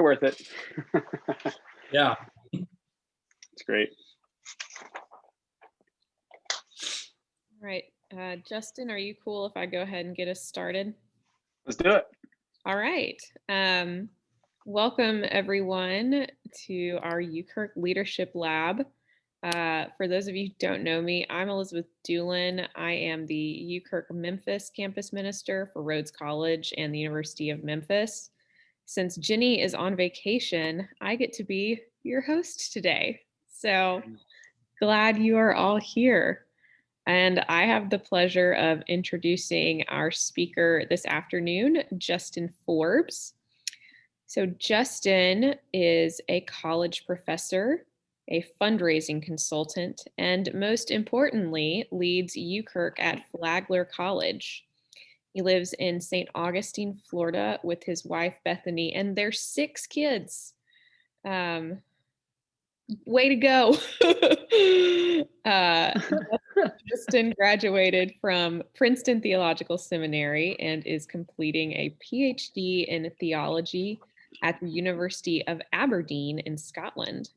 worth it. Yeah. It's great. All right, Justin, are you cool if I go ahead and get us started? Let's do it. All right. Welcome everyone to our UKirk Leadership Lab. For those of you who don't know me, I'm Elizabeth Doolin. I am the UKirk Memphis campus minister for Rhodes College and the University of Memphis. Since Jenny is on vacation, I get to be your host today. So glad you are all here. And I have the pleasure of introducing our speaker this afternoon, Justin Forbes. So Justin is a college professor, a fundraising consultant, and most importantly, leads UKirk at Flagler College. He lives in St. Augustine, Florida with his wife, Bethany, and their 6 kids. Way to go. Justin graduated from Princeton Theological Seminary and is completing a PhD in theology at the University of Aberdeen in Scotland.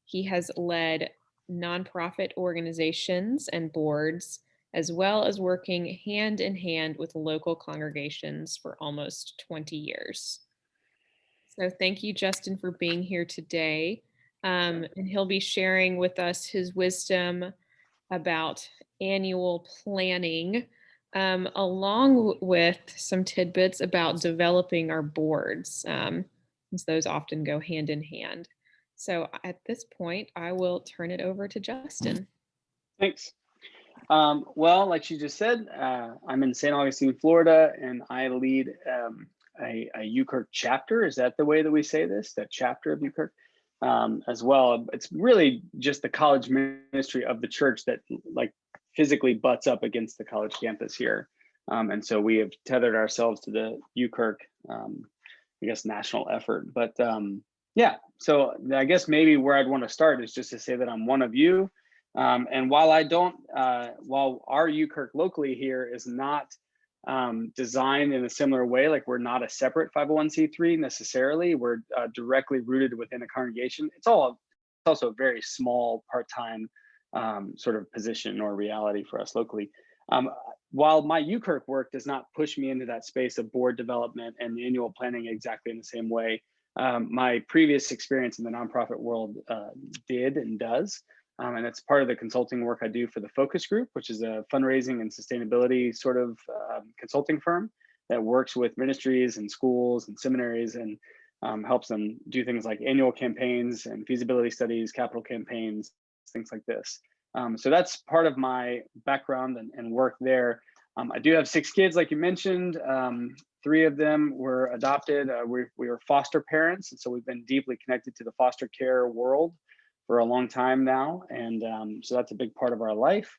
He has led nonprofit organizations and boards, as well as working hand in hand with local congregations for almost 20 years. So thank you, Justin, for being here today. And he'll be sharing with us his wisdom about annual planning, along with some tidbits about developing our boards, since those often go hand in hand. So at this point, I will turn it over to Justin. Thanks. Well, like she just said, I'm in St. Augustine, Florida, and I lead a UKirk chapter. Is that the way that we say this? That chapter of UKirk? As well. It's really just the college ministry of the church that like physically butts up against the college campus here. And so we have tethered ourselves to the UKirk, I guess, national effort. But yeah, so I guess maybe where I'd want to start is just to say that I'm one of you. And while I don't, while our UKirk locally here is not designed in a similar way, like we're not a separate 501c3 necessarily, we're directly rooted within a congregation. It's also a very small part-time sort of position or reality for us locally. While my UKirk work does not push me into that space of board development and annual planning exactly in the same way, my previous experience in the nonprofit world did and does. And it's part of the consulting work I do for the Focus Group, which is a fundraising and sustainability sort of consulting firm that works with ministries and schools and seminaries and helps them do things like annual campaigns and feasibility studies, capital campaigns, things like this. So that's part of my background and work there. I do have 6 kids, like you mentioned. 3 of them were adopted. We were foster parents, and so we've been deeply connected to the foster care world for a long time now, and so that's a big part of our life.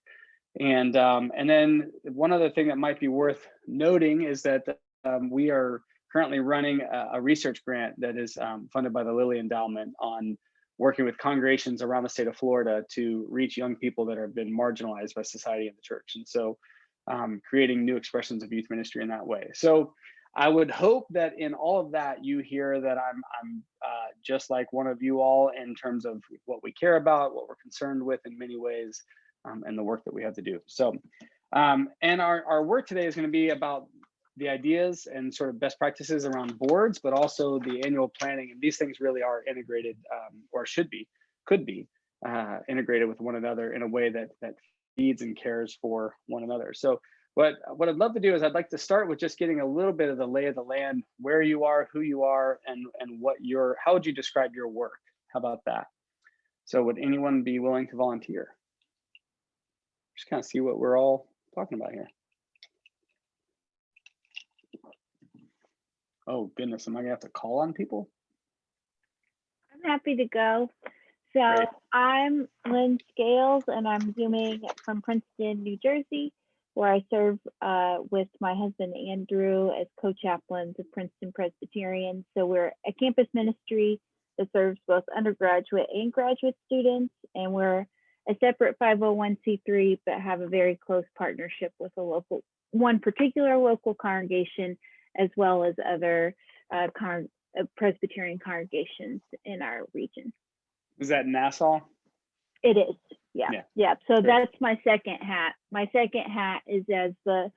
And then one other thing that might be worth noting is that we are currently running a research grant that is funded by the Lilly Endowment on working with congregations around the state of Florida to reach young people that have been marginalized by society and the church, and so creating new expressions of youth ministry in that way. So I would hope that in all of that, you hear that I'm just like one of you all in terms of what we care about, what we're concerned with in many ways, and the work that we have to do. So, and our work today is going to be about the ideas and sort of best practices around boards, but also the annual planning. And these things really are integrated, or could be integrated with one another in a way that feeds and cares for one another. So what I'd love to do is I'd like to start with just getting a little bit of the lay of the land, where you are, who you are, and how would you describe your work? How about that? So would anyone be willing to volunteer? Just kind of see what we're all talking about here. Oh goodness, am I gonna have to call on people? I'm happy to go. So great. I'm Lynn Scales, and I'm Zooming from Princeton, New Jersey, where I serve with my husband Andrew as co-chaplains of Princeton Presbyterian. So we're a campus ministry that serves both undergraduate and graduate students, and we're a separate 501c3, but have a very close partnership with one particular local congregation, as well as other Presbyterian congregations in our region. Is that Nassau? It is, yeah. So Great. that's my second hat. My second hat is as the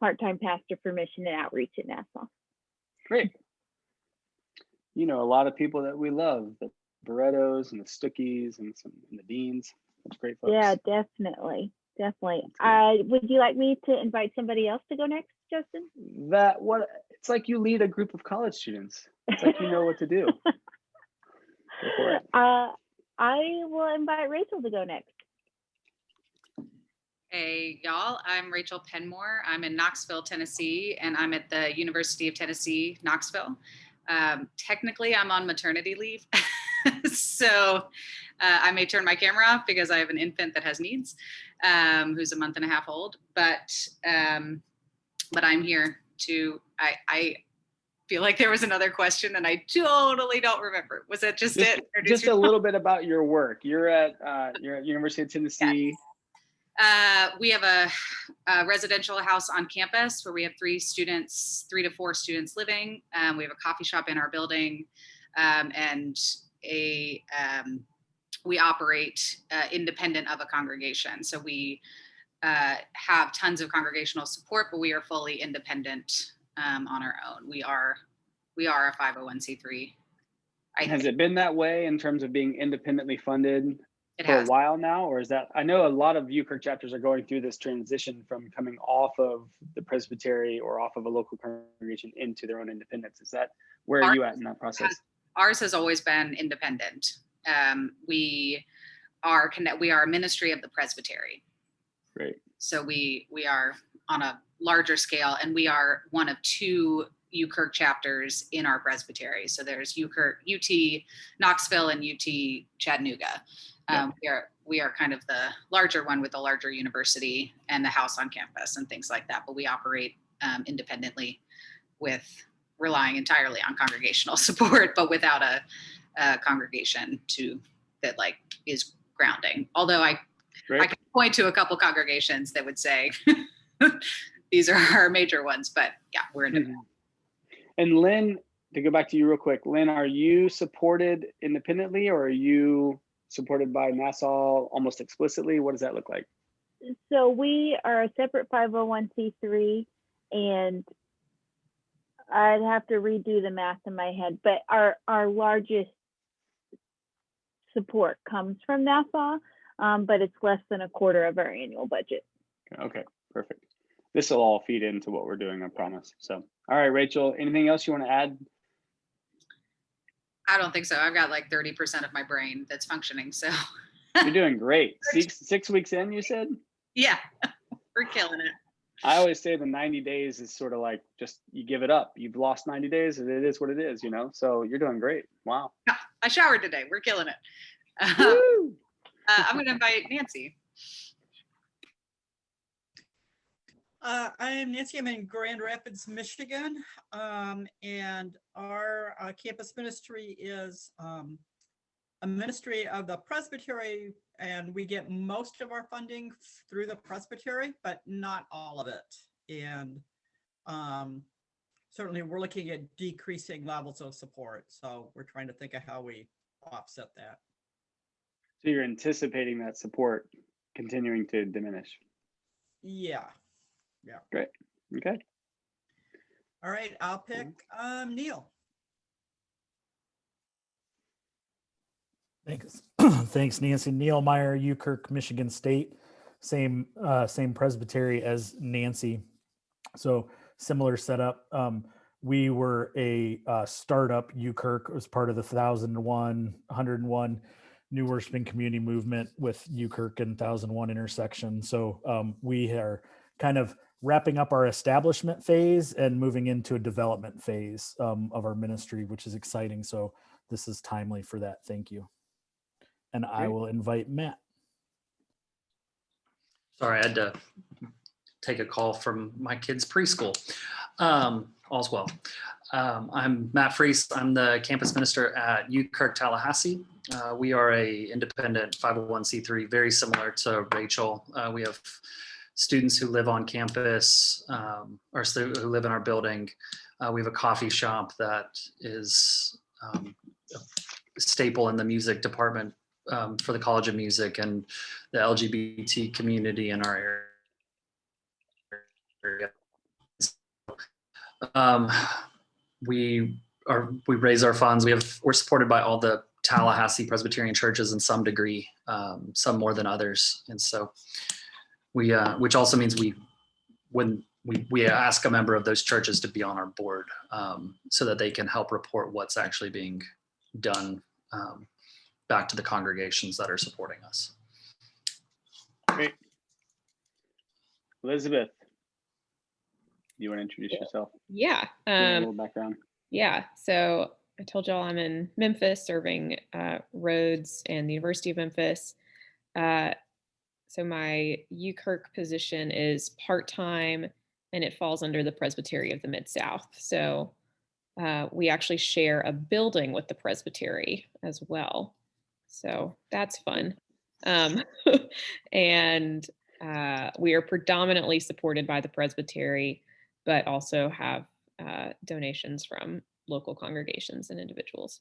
part-time pastor for mission and outreach in Nassau. Great. You know, a lot of people that we love, the Berettos and the Stookies and the Deans. That's great folks. Yeah, definitely. Would you like me to invite somebody else to go next, Justin? It's like you lead a group of college students. It's like you know what to do. Go for it. I will invite Rachel to go next. Hey, y'all. I'm Rachel Penmore. I'm in Knoxville, Tennessee, and I'm at the University of Tennessee, Knoxville. Technically, I'm on maternity leave. So I may turn my camera off because I have an infant that has needs, who's a month and a half old. But I'm here to, I feel like there was another question and I totally don't remember. Was that just it? Just a little bit about your work. You're at University of Tennessee. Yeah. We have a residential house on campus where we have 3 to 4 students living. We have a coffee shop in our building, and we operate independent of a congregation. So we have tons of congregational support, but we are fully independent on our own. We are a 501c3. Has it been that way in terms of being independently funded for has. a while now, or is that, I know a lot of UKirk chapters are going through this transition from coming off of the presbytery or off of a local congregation into their own independence. Is that, where are you at in that process? Ours has always been independent. We are a ministry of the presbytery. Great. So we are on a larger scale, and we are one of 2 UKirk chapters in our presbytery. So there's UT Knoxville and UT Chattanooga. We are kind of the larger one with a larger university and the house on campus and things like that. But we operate independently, with relying entirely on congregational support, but without a congregation that like is grounding. Although I can point to a couple congregations that would say these are our major ones, but yeah, we're independent. And Lynn, to go back to you real quick, Lynn, are you supported independently, or are you supported by Nassau almost explicitly? What does that look like? So we are a separate 501c3, and I'd have to redo the math in my head, but our largest support comes from Nassau, but it's less than a quarter of our annual budget. Okay, perfect. This will all feed into what we're doing, I promise. So, all right, Rachel, anything else you want to add? I don't think so. I've got like 30% of my brain that's functioning. So you're doing great. 6 weeks in, you said? Yeah, we're killing it. I always say the 90 days is sort of like, just, you give it up. You've lost 90 days and it is what it is, you know? So you're doing great. Wow. I showered today. We're killing it. I'm going to invite Nancy. I am Nancy. I'm in Grand Rapids, Michigan, and our campus ministry is a ministry of the presbytery, and we get most of our funding through the presbytery, but not all of it. And certainly we're looking at decreasing levels of support, so we're trying to think of how we offset that. So you're anticipating that support continuing to diminish? Yeah. Great. Okay. All right, I'll pick Neil. Thanks. Thanks, Nancy. Neil Meyer, UKirk, Michigan State, same presbytery as Nancy. So similar setup. We were a startup. UKirk was part of the 101 New Worshiping Community Movement with UKirk and 1001 intersection. So we are kind of wrapping up our establishment phase and moving into a development phase of our ministry, which is exciting. So this is timely for that. Thank you. And I will invite Matt. Sorry, I had to take a call from my kids' preschool. All's well. I'm Matt Freese. I'm the campus minister at UKirk Tallahassee. We are a independent 501c3, very similar to Rachel. We have students who live on campus, or who live in our building, We have a coffee shop that is a staple in the music department for the College of Music and the LGBT community in our area. We raise our funds. We're supported by all the Tallahassee Presbyterian churches in some degree, some more than others, and so we, which also means we ask a member of those churches to be on our board, so that they can help report what's actually being done back to the congregations that are supporting us. Great. Elizabeth, you want to introduce yourself? Yeah. Give me a little background. Yeah. So I told y'all I'm in Memphis serving Rhodes and the University of Memphis. So my UKirk position is part-time and it falls under the Presbytery of the Mid-South. So we actually share a building with the Presbytery as well. So that's fun. And we are predominantly supported by the Presbytery, but also have donations from local congregations and individuals.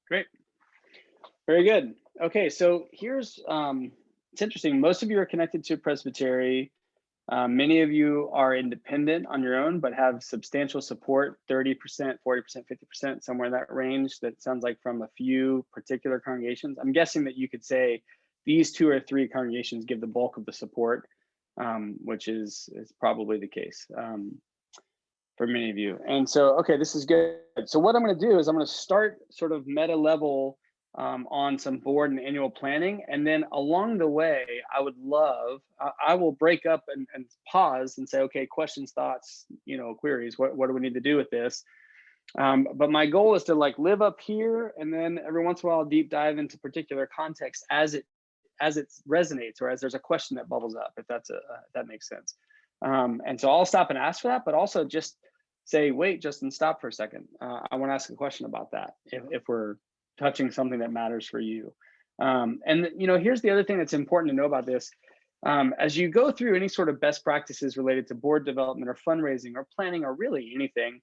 Great. Very good. Okay, so here's, it's interesting. Most of you are connected to Presbytery. Many of you are independent on your own, but have substantial support, 30%, 40%, 50%, somewhere in that range. That sounds like from a few particular congregations. I'm guessing that you could say these 2 or 3 congregations give the bulk of the support, which is probably the case for many of you. And so, okay, this is good. So what I'm going to do is I'm going to start sort of meta level on some board and annual planning. And then along the way, I would love, I will break up and pause and say, okay, questions, thoughts, queries, what do we need to do with this? But my goal is to like live up here, and then every once in a while, deep dive into particular context as it resonates, or as there's a question that bubbles up, if that makes sense. And so I'll stop and ask for that, but also just say, wait, Justin, stop for a second. I want to ask a question about that if we're touching something that matters for you. And here's the other thing that's important to know about this. As you go through any sort of best practices related to board development or fundraising or planning or really anything,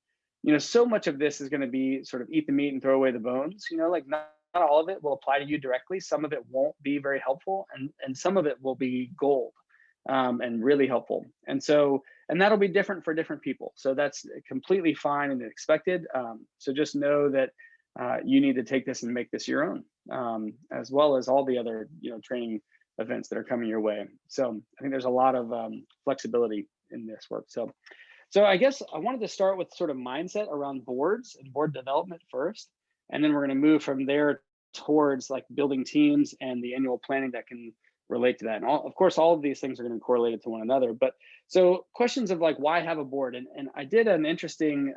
so much of this is going to be sort of eat the meat and throw away the bones. Like not all of it will apply to you directly. Some of it won't be very helpful, and some of it will be gold and really helpful. And that'll be different for different people. So that's completely fine and expected. So just know that you need to take this and make this your own, as well as all the other training events that are coming your way. So I think there's a lot of flexibility in this work. So I guess I wanted to start with sort of mindset around boards and board development first, and then we're going to move from there towards like building teams and the annual planning that can relate to that. And of course, all of these things are going to be correlated to one another. But so questions of like, why have a board? And I did an interesting,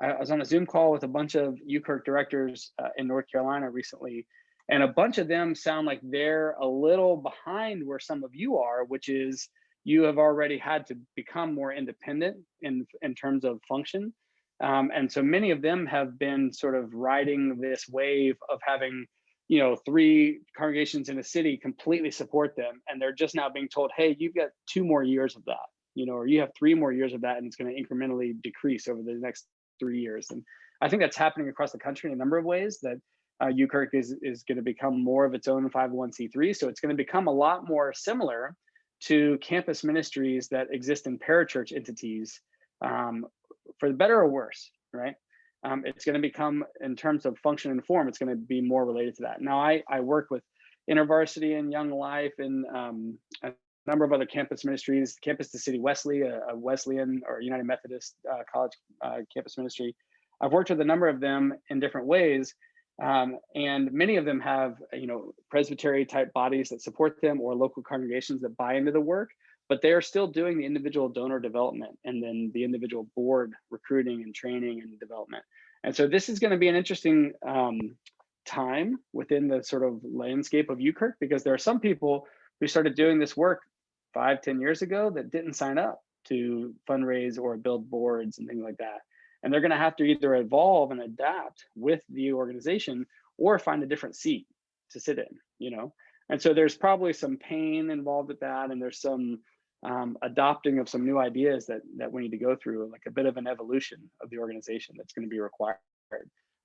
I was on a Zoom call with a bunch of UKirk directors in North Carolina recently, and a bunch of them sound like they're a little behind where some of you are, which is you have already had to become more independent in terms of function. And so many of them have been sort of riding this wave of having 3 congregations in a city completely support them, and they're just now being told, hey, you've got 2 more years of that, or you have 3 more years of that, and it's going to incrementally decrease over the next 3 years. And I think that's happening across the country in a number of ways, that UKirk is going to become more of its own 501c3. So it's going to become a lot more similar to campus ministries that exist in parachurch entities, for the better or worse, right? It's going to become, in terms of function and form, it's going to be more related to that. Now, I work with InterVarsity and Young Life and a number of other campus ministries, Campus to City Wesley, a Wesleyan or United Methodist college campus ministry. I've worked with a number of them in different ways, and many of them have presbytery type bodies that support them, or local congregations that buy into the work, but they are still doing the individual donor development and then the individual board recruiting and training and development. And so this is going to be an interesting time within the sort of landscape of UKirk, because there are some people who started doing this work 5-10 years ago that didn't sign up to fundraise or build boards and things like that. And they're going to have to either evolve and adapt with the organization or find a different seat to sit in, And so there's probably some pain involved with that. And there's some adopting of some new ideas that we need to go through, like a bit of an evolution of the organization that's going to be required.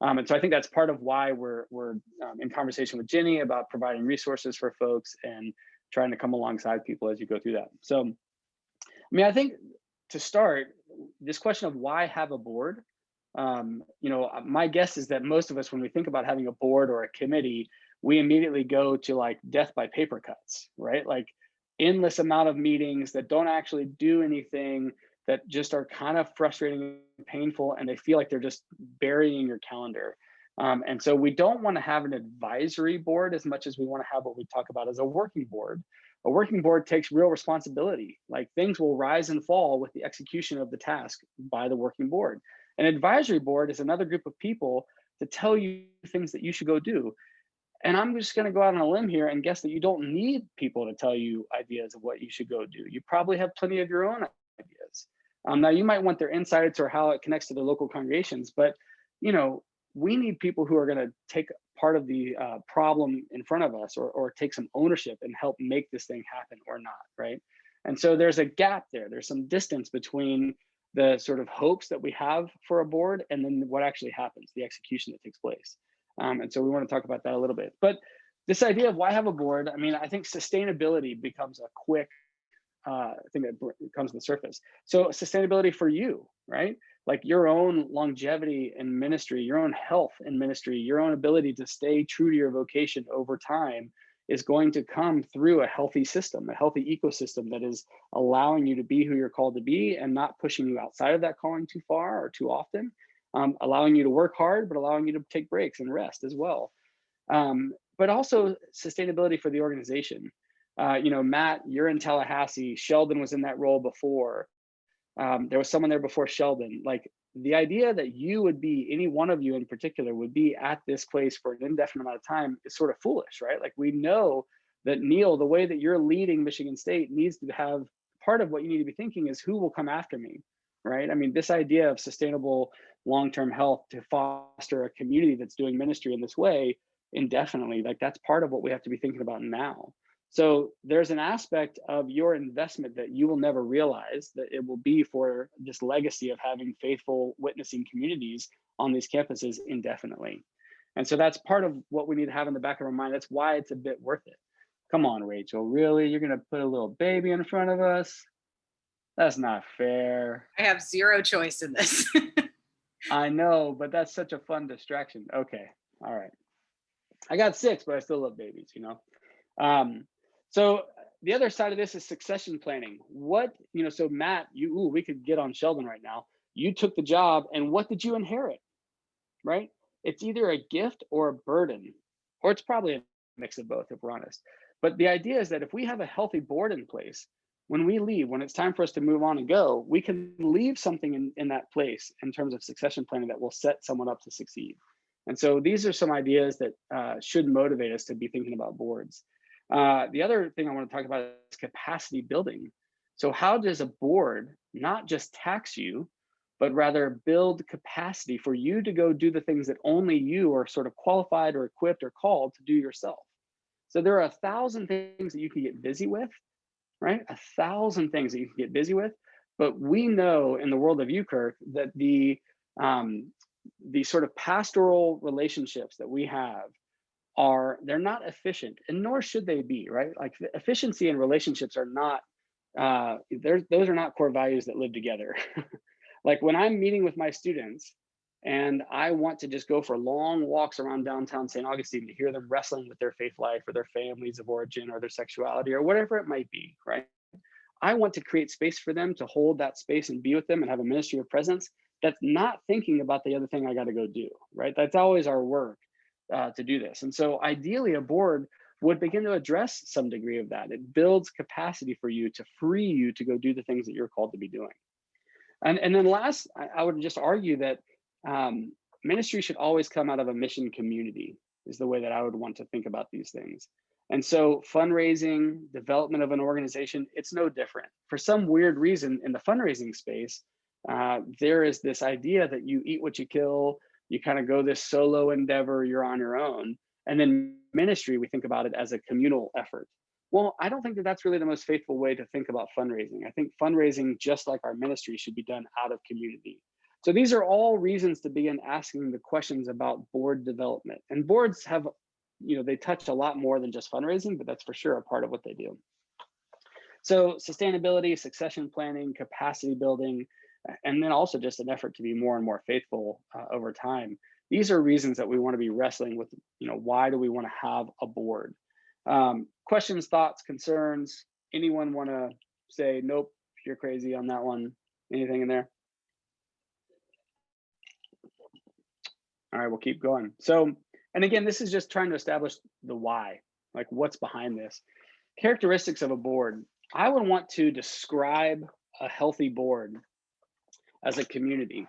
And so I think that's part of why we're in conversation with Ginny about providing resources for folks and trying to come alongside people as you go through that. So, I mean, I think to start, this question of why have a board, my guess is that most of us, when we think about having a board or a committee, we immediately go to like death by paper cuts, right? Like endless amount of meetings that don't actually do anything, that just are kind of frustrating and painful, and they feel like they're just burying your calendar. And so we don't want to have an advisory board as much as we want to have what we talk about as a working board. A working board takes real responsibility. Like things will rise and fall with the execution of the task by the working board. An advisory board is another group of people to tell you things that you should go do. And I'm just going to go out on a limb here and guess that you don't need people to tell you ideas of what you should go do. You probably have plenty of your own ideas. Now you might want their insights or how it connects to the local congregations, but we need people who are going to take part of the problem in front of us, or take some ownership and help make this thing happen or not, right? And so there's a gap there. There's some distance between the sort of hopes that we have for a board and then what actually happens, the execution that takes place. And so we want to talk about that a little bit. But this idea of why have a board, I mean, I think sustainability becomes a quick thing that comes to the surface. So sustainability for you, right? Like your own longevity in ministry, your own health in ministry, your own ability to stay true to your vocation over time is going to come through a healthy system, a healthy ecosystem that is allowing you to be who you're called to be and not pushing you outside of that calling too far or too often, allowing you to work hard, but allowing you to take breaks and rest as well. But also sustainability for the organization. Matt, you're in Tallahassee. Sheldon was in that role before. There was someone there before Sheldon. Like the idea that you would be, any one of you in particular, would be at this place for an indefinite amount of time is sort of foolish, right? Like we know that Neil, the way that you're leading Michigan State needs to have, part of what you need to be thinking is who will come after me, right? I mean, this idea of sustainable long-term health to foster a community that's doing ministry in this way indefinitely, like that's part of what we have to be thinking about now. So there's an aspect of your investment that you will never realize, that it will be for this legacy of having faithful witnessing communities on these campuses indefinitely. And so that's part of what we need to have in the back of our mind. That's why it's a bit worth it. Come on, Rachel, really? You're gonna put a little baby in front of us? That's not fair. I have zero choice in this. I know, but that's such a fun distraction. Okay, all right. I got 6, but I still love babies, So the other side of this is succession planning. So Matt, we could get on Sheldon right now. You took the job, and what did you inherit, right? It's either a gift or a burden, or it's probably a mix of both, if we're honest. But the idea is that if we have a healthy board in place, when we leave, when it's time for us to move on and go, we can leave something in that place in terms of succession planning that will set someone up to succeed. And so these are some ideas that should motivate us to be thinking about boards. The other thing I want to talk about is capacity building. So how does a board not just tax you, but rather build capacity for you to go do the things that only you are sort of qualified or equipped or called to do yourself? So there are 1,000 things that you can get busy with, right? 1,000 things that you can get busy with. But we know in the world of UKirk that the sort of pastoral relationships that we have they're not efficient, and nor should they be, right? Like efficiency and relationships are not, those are not core values that live together. Like when I'm meeting with my students and I want to just go for long walks around downtown St. Augustine to hear them wrestling with their faith life or their families of origin or their sexuality or whatever it might be, right? I want to create space for them to hold that space and be with them and have a ministry of presence that's not thinking about the other thing I got to go do, right? That's always our work to do this. And so ideally a board would begin to address some degree of that. It builds capacity for you to free you to go do the things that you're called to be doing. And then last, I would just argue that ministry should always come out of a mission community is the way that I would want to think about these things. And so fundraising, development of an organization, it's no different. For some weird reason in the fundraising space, there is this idea that you eat what you kill, you kind of go this solo endeavor, you're on your own. And then ministry, we think about it as a communal effort. Well, I don't think that that's really the most faithful way to think about fundraising. I think fundraising, just like our ministry, should be done out of community. So these are all reasons to begin asking the questions about board development. And boards have, they touch a lot more than just fundraising, but that's for sure a part of what they do. So sustainability, succession planning, capacity building, and then also just an effort to be more and more faithful over time. These are reasons that we want to be wrestling with, why do we want to have a board? Questions, thoughts, concerns? Anyone want to say, nope, you're crazy on that one? Anything in there? All right, we'll keep going. So, and again, this is just trying to establish the why, like what's behind this. Characteristics of a board. I would want to describe a healthy board as a community.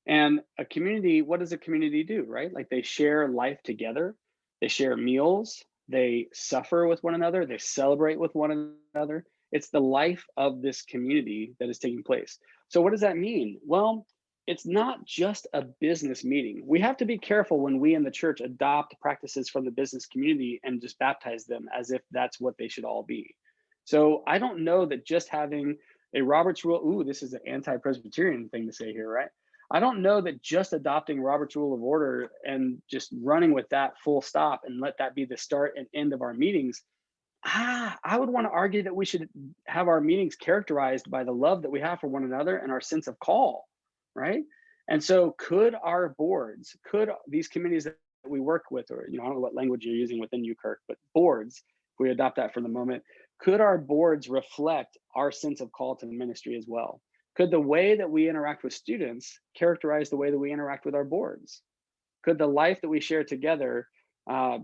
And a community, what does a community do, right? Like they share life together, they share meals, they suffer with one another, they celebrate with one another. It's the life of this community that is taking place. So what does that mean? Well, it's not just a business meeting. We have to be careful when we in the church adopt practices from the business community and just baptize them as if that's what they should all be. So I don't know that just having a Robert's rule, ooh, this is an anti-Presbyterian thing to say here, right? I don't know that just adopting Robert's Rule of Order and just running with that full stop and let that be the start and end of our meetings. I would want to argue that we should have our meetings characterized by the love that we have for one another and our sense of call, right? And so could our boards, could these committees that we work with, or, I don't know what language you're using within UKirk, but boards, if we adopt that for the moment, could our boards reflect our sense of call to ministry as well? Could the way that we interact with students characterize the way that we interact with our boards? Could the life that we share together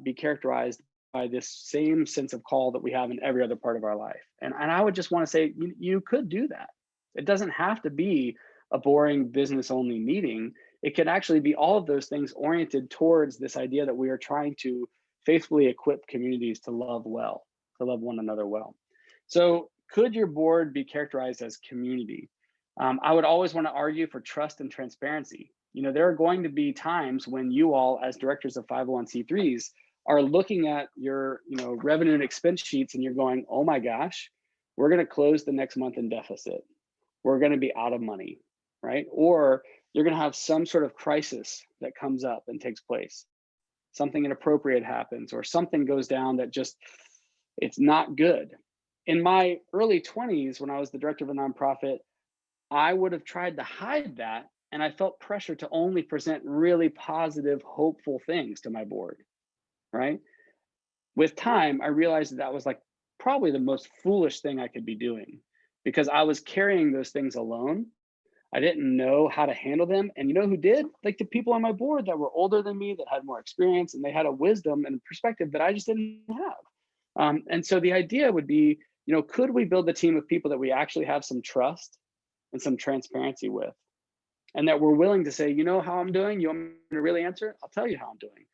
be characterized by this same sense of call that we have in every other part of our life? And I would just want to say, you could do that. It doesn't have to be a boring business only meeting. It could actually be all of those things oriented towards this idea that we are trying to faithfully equip communities to love well, to love one another well. So could your board be characterized as community? I would always want to argue for trust and transparency. There are going to be times when you all, as directors of 501c3s, are looking at your, revenue and expense sheets and you're going, oh my gosh, we're going to close the next month in deficit. We're going to be out of money, right? Or you're going to have some sort of crisis that comes up and takes place. Something inappropriate happens or something goes down that just, it's not good. In my early 20s, when I was the director of a nonprofit, I would have tried to hide that, and I felt pressure to only present really positive, hopeful things to my board, right? With time, I realized that was like probably the most foolish thing I could be doing because I was carrying those things alone. I didn't know how to handle them. And you know who did? Like the people on my board that were older than me, that had more experience, and they had a wisdom and perspective that I just didn't have. And so the idea would be, could we build a team of people that we actually have some trust and some transparency with, and that we're willing to say, how I'm doing? You want me to really answer? I'll tell you how I'm doing.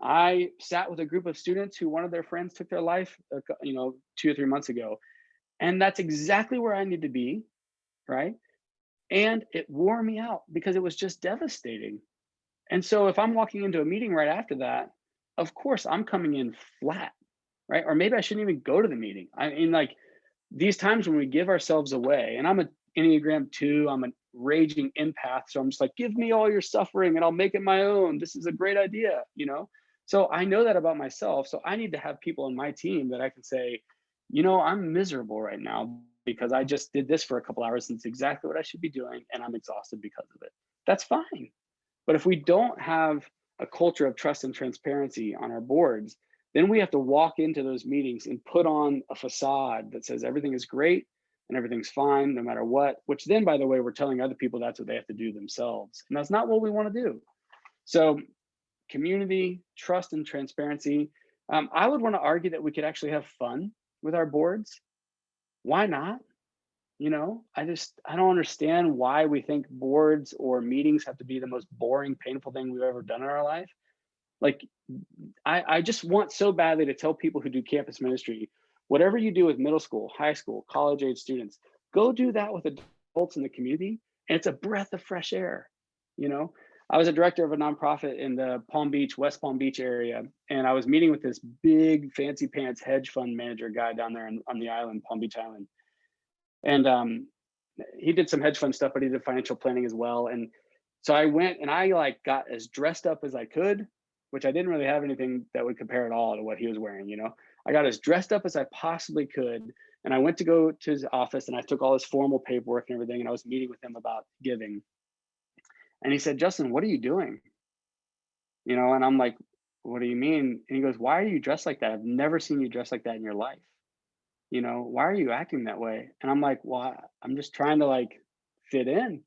I sat with a group of students who one of their friends took their life, 2 or 3 months ago. And that's exactly where I need to be, right? And it wore me out because it was just devastating. And so if I'm walking into a meeting right after that, of course I'm coming in flat, right? Or maybe I shouldn't even go to the meeting. I mean, like, these times when we give ourselves away, and I'm an Enneagram 2, I'm a raging empath. So I'm just like, give me all your suffering and I'll make it my own. This is a great idea, So I know that about myself. So I need to have people in my team that I can say, I'm miserable right now because I just did this for a couple hours and it's exactly what I should be doing. And I'm exhausted because of it. That's fine. But if we don't have a culture of trust and transparency on our boards, then we have to walk into those meetings and put on a facade that says everything is great and everything's fine no matter what, which then, by the way, we're telling other people that's what they have to do themselves. And that's not what we want to do. So community, trust, and transparency. I would want to argue that we could actually have fun with our boards. Why not? I don't understand why we think boards or meetings have to be the most boring, painful thing we've ever done in our life. Like, I just want so badly to tell people who do campus ministry, whatever you do with middle school, high school, college age students, go do that with adults in the community. And it's a breath of fresh air. I was a director of a nonprofit in the Palm Beach, West Palm Beach area, and I was meeting with this big fancy pants hedge fund manager guy down there on the island, Palm Beach Island. And he did some hedge fund stuff, but he did financial planning as well. And so I went and I like got as dressed up as I could, which I didn't really have anything that would compare at all to what he was wearing, you know. I got as dressed up as I possibly could. And I went to go to his office and I took all his formal paperwork and everything. And I was meeting with him about giving. And he said, Justin, what are you doing? You know, and I'm like, what do you mean? And he goes, why are you dressed like that? I've never seen you dressed like that in your life. You know, why are you acting that way? And I'm like, well, I'm just trying to like fit in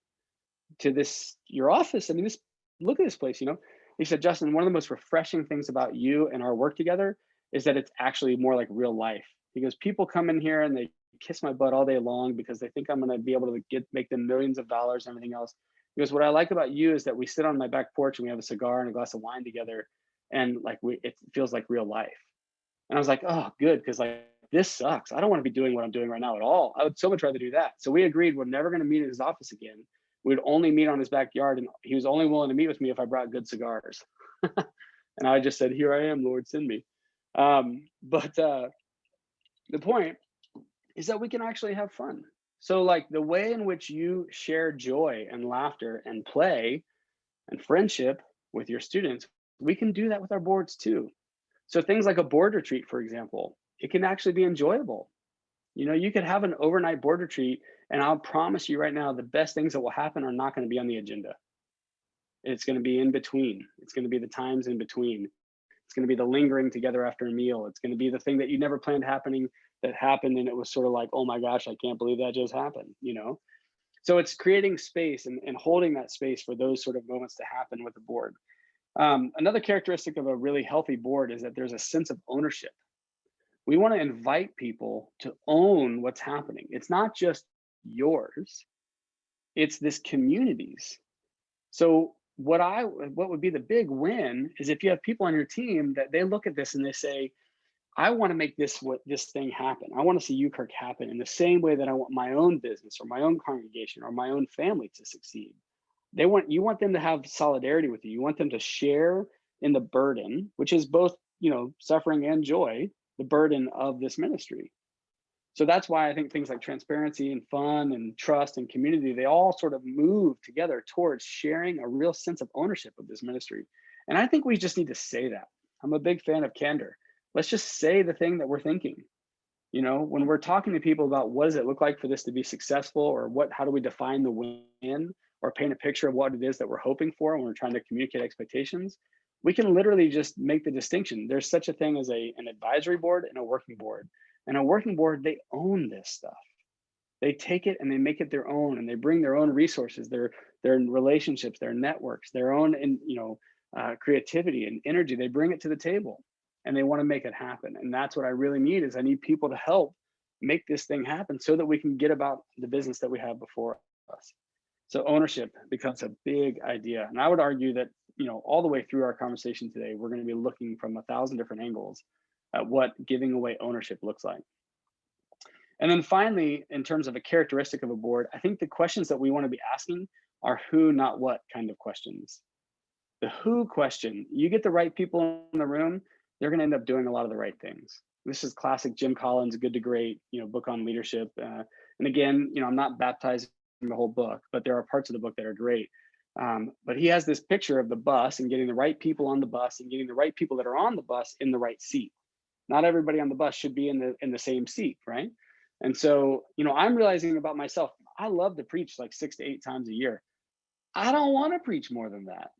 to this, your office. I mean, this, look at this place, you know? He said, Justin, one of the most refreshing things about you and our work together is that it's actually more like real life. He goes, people come in here and they kiss my butt all day long because they think I'm going to be able to make them millions of dollars and everything else. He goes, what I like about you is that we sit on my back porch and we have a cigar and a glass of wine together. And like, it feels like real life. And I was like, oh, good. Cause like, this sucks. I don't want to be doing what I'm doing right now at all. I would so much rather do that. So we agreed we're never going to meet in his office again. We'd only meet on his backyard. And he was only willing to meet with me if I brought good cigars. And I just said, here I am, Lord, send me. But the point is that we can actually have fun. So like the way in which you share joy and laughter and play and friendship with your students, we can do that with our boards too. So things like a board retreat, for example, it can actually be enjoyable. You know, you could have an overnight board retreat and I'll promise you right now, the best things that will happen are not going to be on the agenda. It's going to be in between. It's going to be the times in between. It's going to be the lingering together after a meal. It's going to be the thing that you never planned happening that happened. And it was sort of like, oh my gosh, I can't believe that just happened, you know? So it's creating space and holding that space for those sort of moments to happen with the board. Another characteristic of a really healthy board is that there's a sense of ownership. We want to invite people to own what's happening. It's not just yours, it's this community's. So what would be the big win is if you have people on your team that they look at this and they say, I want to make this thing happen. I want to see UKirk happen in the same way that I want my own business or my own congregation or my own family to succeed. You want them to have solidarity with you. You want them to share in the burden, which is both, you know, suffering and joy, the burden of this ministry. So that's why I think things like transparency and fun and trust and community, they all sort of move together towards sharing a real sense of ownership of this ministry. And I think we just need to say that. I'm a big fan of candor. Let's just say the thing that we're thinking. You know, when we're talking to people about what does it look like for this to be successful, or how do we define the win, or paint a picture of what it is that we're hoping for when we're trying to communicate expectations, we can literally just make the distinction. There's such a thing as an advisory board and a working board. And a working board, they own this stuff. They take it and they make it their own, and they bring their own resources, their relationships, their networks, their own, creativity and energy. They bring it to the table, and they want to make it happen. And that's what I really need is I need people to help make this thing happen so that we can get about the business that we have before us. So ownership becomes a big idea. And I would argue that, you know, all the way through our conversation today, we're going to be looking from 1,000 different angles at what giving away ownership looks like. And then finally, in terms of a characteristic of a board, I think the questions that we want to be asking are who, not what kind of questions. The who question, you get the right people in the room, they're going to end up doing a lot of the right things. This is classic Jim Collins, Good to Great, you know, book on leadership. And again, you know, I'm not baptizing the whole book, but there are parts of the book that are great. But he has this picture of the bus and getting the right people on the bus and getting the right people that are on the bus in the right seat. Not everybody on the bus should be in the same seat, right? And so, you know, I'm realizing about myself, I love to preach like 6 to 8 times a year. I don't want to preach more than that.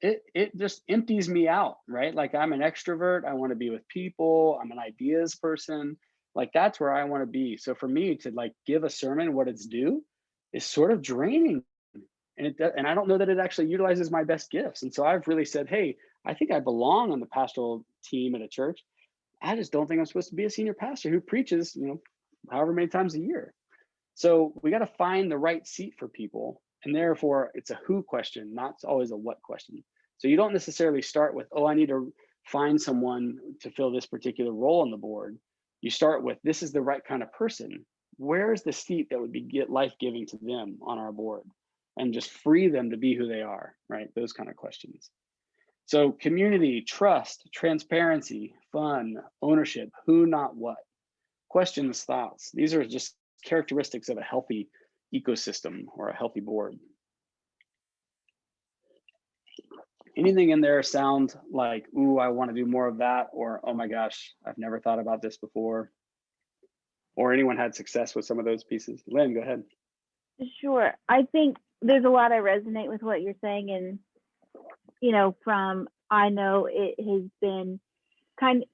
It just empties me out, right? Like I'm an extrovert. I want to be with people. I'm an ideas person. Like that's where I want to be. So for me to like give a sermon what it's due is sort of draining. And I don't know that it actually utilizes my best gifts. And so I've really said, hey, I think I belong on the pastoral team at a church. I just don't think I'm supposed to be a senior pastor who preaches, you know, however many times a year. So we got to find the right seat for people. And therefore it's a who question, not always a what question. So you don't necessarily start with, oh, I need to find someone to fill this particular role on the board. You start with, this is the right kind of person. Where's the seat that would be life-giving to them on our board? and just free them to be who they are, right? Those kind of questions. So community, trust, transparency, fun, ownership, who, not what. Questions, thoughts. These are just characteristics of a healthy ecosystem or a healthy board. Anything in there sound like, ooh, I want to do more of that, or oh my gosh, I've never thought about this before? Or anyone had success with some of those pieces? Lynn, go ahead. Sure. I think there's a lot I resonate with what you're saying, and I know it has been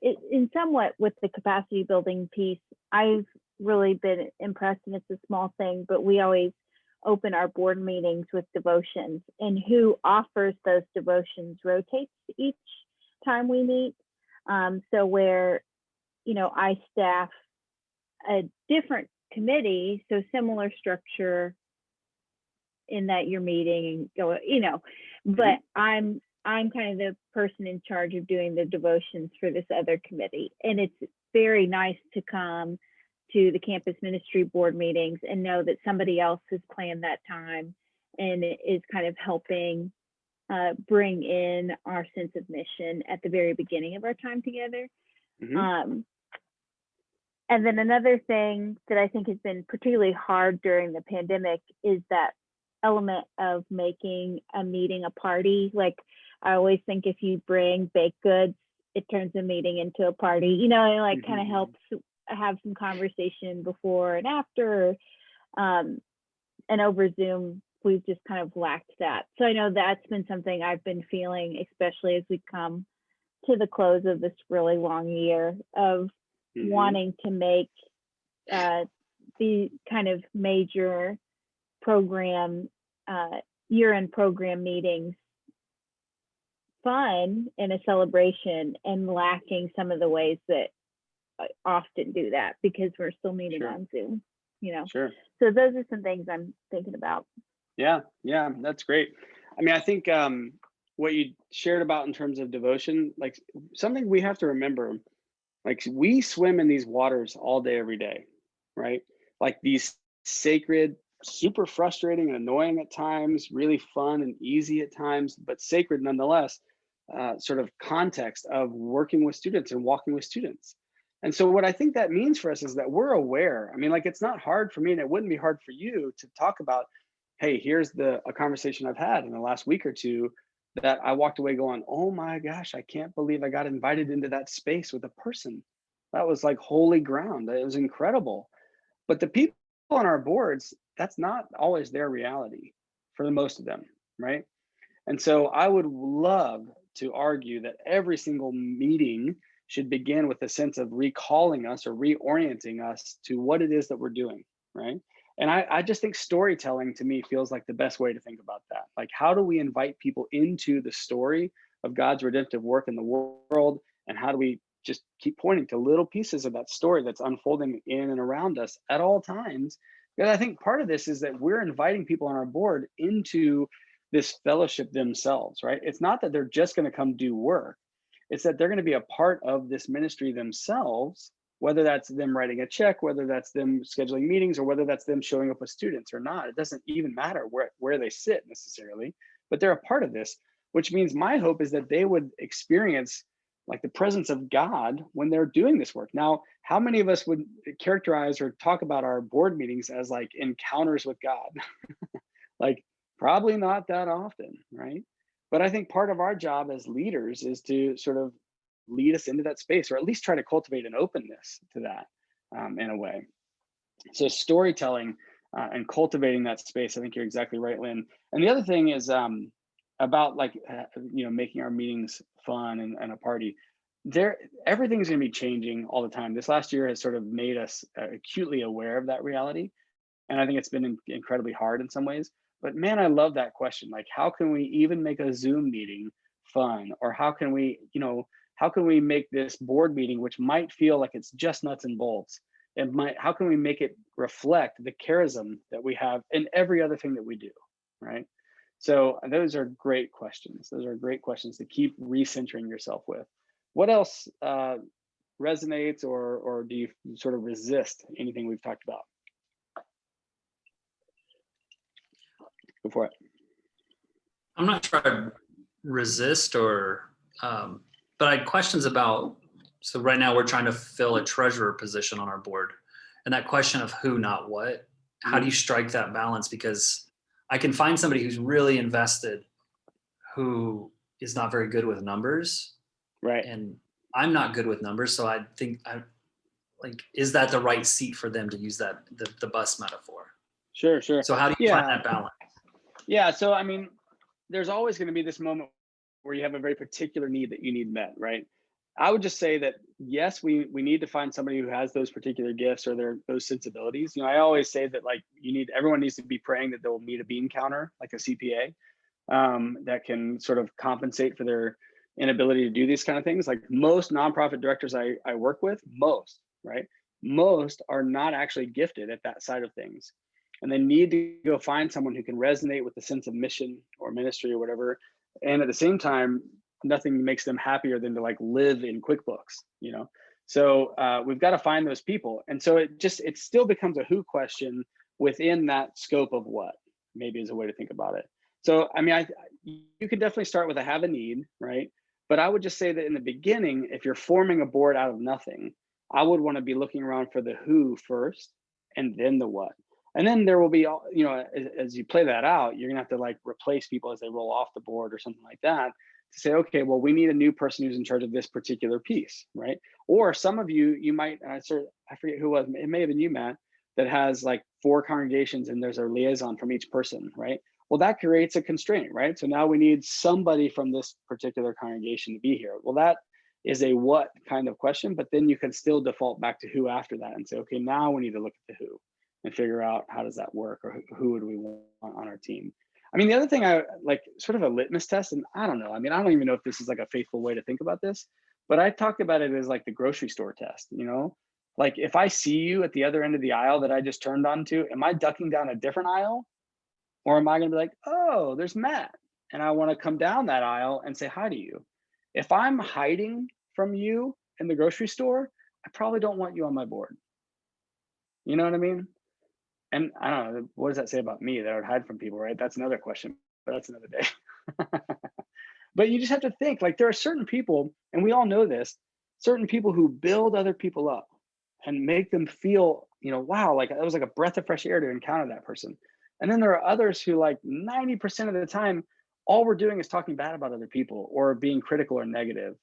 in somewhat with the capacity building piece. I've really been impressed, and it's a small thing, but we always open our board meetings with devotions, and who offers those devotions rotates each time we meet. So where, I staff a different committee, so similar structure in that you're meeting and go, but I'm kind of the person in charge of doing the devotions for this other committee. And it's very nice to come to the campus ministry board meetings and know that somebody else has planned that time and is kind of helping bring in our sense of mission at the very beginning of our time together. And then another thing that I think has been particularly hard during the pandemic is that element of making a meeting a party. Like, I always think if you bring baked goods, it turns a meeting into a party, it kind of helps have some conversation before and after. And over Zoom, we've just kind of lacked that. So I know that's been something I've been feeling, especially as we come to the close of this really long year of wanting to make the kind of major program, year-end program meetings fun and a celebration, and lacking some of the ways that I often do that because we're still meeting on Zoom, Sure. So those are some things I'm thinking about. Yeah, that's great. I mean, I think what you shared about in terms of devotion, like something we have to remember, like we swim in these waters all day, every day, right? Like these sacred, super frustrating and annoying at times, really fun and easy at times, but sacred nonetheless, sort of context of working with students and walking with students. And so what I think that means for us is that we're aware. I mean, like, it's not hard for me, and it wouldn't be hard for you to talk about, hey, here's a conversation I've had in the last week or two that I walked away going, oh my gosh, I can't believe I got invited into that space with a person. That was like holy ground. It was incredible. But the people on our boards, that's not always their reality for the most of them, right? And so I would love to argue that every single meeting should begin with a sense of recalling us or reorienting us to what it is that we're doing, right? And I just think storytelling to me feels like the best way to think about that. Like, how do we invite people into the story of God's redemptive work in the world? And how do we just keep pointing to little pieces of that story that's unfolding in and around us at all times? Because I think part of this is that we're inviting people on our board into this fellowship themselves, right? It's not that they're just going to come do work. It's that they're going to be a part of this ministry themselves, whether that's them writing a check, whether that's them scheduling meetings, or whether that's them showing up with students or not. It doesn't even matter where they sit necessarily, but they're a part of this, which means my hope is that they would experience like the presence of God when they're doing this work. Now, how many of us would characterize or talk about our board meetings as like encounters with God? Like, probably not that often, right? But I think part of our job as leaders is to sort of lead us into that space, or at least try to cultivate an openness to that in a way. So storytelling and cultivating that space, I think you're exactly right, Lynn. And the other thing is about like, making our meetings fun and a party. Everything's going to be changing all the time. This last year has sort of made us acutely aware of that reality. And I think it's been incredibly hard in some ways. But man, I love that question. Like, how can we even make a Zoom meeting fun? Or how can we make this board meeting, which might feel like it's just nuts and bolts, how can we make it reflect the charism that we have in every other thing that we do, right? So those are great questions. Those are great questions to keep recentering yourself with. What else resonates or do you sort of resist anything we've talked about? Go for it. I'm not trying to resist but I had questions about, so right now we're trying to fill a treasurer position on our board, and that question of who, not what, how do you strike that balance? Because I can find somebody who's really invested who is not very good with numbers. Right. And I'm not good with numbers. So I think is that the right seat for them to use that, the bus metaphor? Sure. So how do you find that balance? Yeah. So, I mean, there's always going to be this moment where you have a very particular need that you need met, right? I would just say that, yes, we need to find somebody who has those particular gifts or those sensibilities. You know, I always say that like everyone needs to be praying that they'll meet a bean counter, like a CPA, that can sort of compensate for their inability to do these kind of things. Like most nonprofit directors I work with, most are not actually gifted at that side of things. And they need to go find someone who can resonate with the sense of mission or ministry or whatever. And at the same time, nothing makes them happier than to like live in QuickBooks, you know? So we've got to find those people. And so it still becomes a who question within that scope of what, maybe is a way to think about it. So, I mean, you could definitely start with a have a need, right? But I would just say that in the beginning, if you're forming a board out of nothing, I would want to be looking around for the who first and then the what. And then there will be, you know, as you play that out, you're gonna have to like replace people as they roll off the board or something like that to say, okay, well, we need a new person who's in charge of this particular piece, right? Or some of you might, I forget who it was, it may have been you, Matt, that has like 4 congregations and there's a liaison from each person, right? Well, that creates a constraint, right? So now we need somebody from this particular congregation to be here. Well, that is a what kind of question, but then you can still default back to who after that and say, okay, now we need to look at the who and figure out how does that work, or who would we want on our team. I mean, the other thing I like, sort of a litmus test, and I don't know, I mean, I don't even know if this is like a faithful way to think about this, but I talked about it as like the grocery store test, you know? Like if I see you at the other end of the aisle that I just turned onto, am I ducking down a different aisle? Or am I gonna be like, oh, there's Matt, and I wanna come down that aisle and say hi to you? If I'm hiding from you in the grocery store, I probably don't want you on my board. You know what I mean? And I don't know, what does that say about me that I would hide from people, right? That's another question, but that's another day. But you just have to think, like there are certain people, and we all know this, certain people who build other people up and make them feel, you know, wow, like it was like a breath of fresh air to encounter that person. And then there are others who like 90% of the time, all we're doing is talking bad about other people or being critical or negative,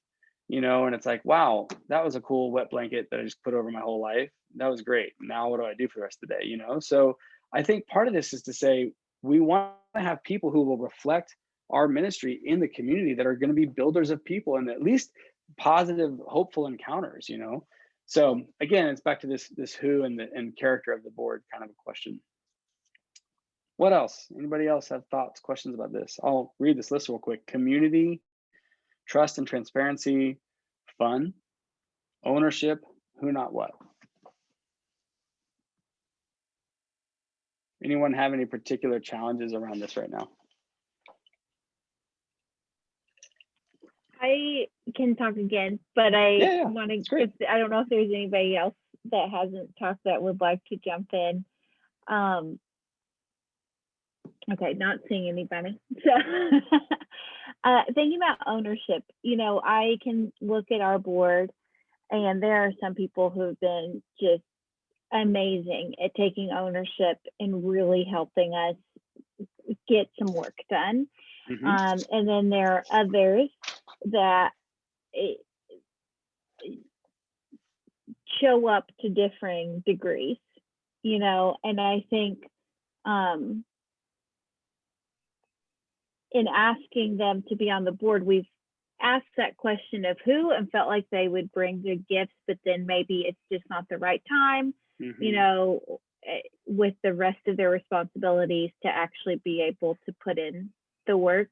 you know, and it's like, wow, that was a cool wet blanket that I just put over my whole life. That was great. Now what do I do for the rest of the day, you know? So I think part of this is to say, we want to have people who will reflect our ministry in the community that are going to be builders of people and at least positive, hopeful encounters, you know? So again, it's back to this who and character of the board kind of a question. What else? Anybody else have thoughts, questions about this? I'll read this list real quick. Community, trust and transparency, fun, ownership, who, not what. Anyone have any particular challenges around this right now? I can talk again, but I want to, I don't know if there's anybody else that hasn't talked that would like to jump in. Okay, not seeing anybody. So thinking about ownership, you know, I can look at our board and there are some people who've been just amazing at taking ownership and really helping us get some work done. And then there are others that show up to differing degrees, you know, and I think in asking them to be on the board, we've asked that question of who and felt like they would bring the gifts, but then maybe it's just not the right time, you know, with the rest of their responsibilities to actually be able to put in the work.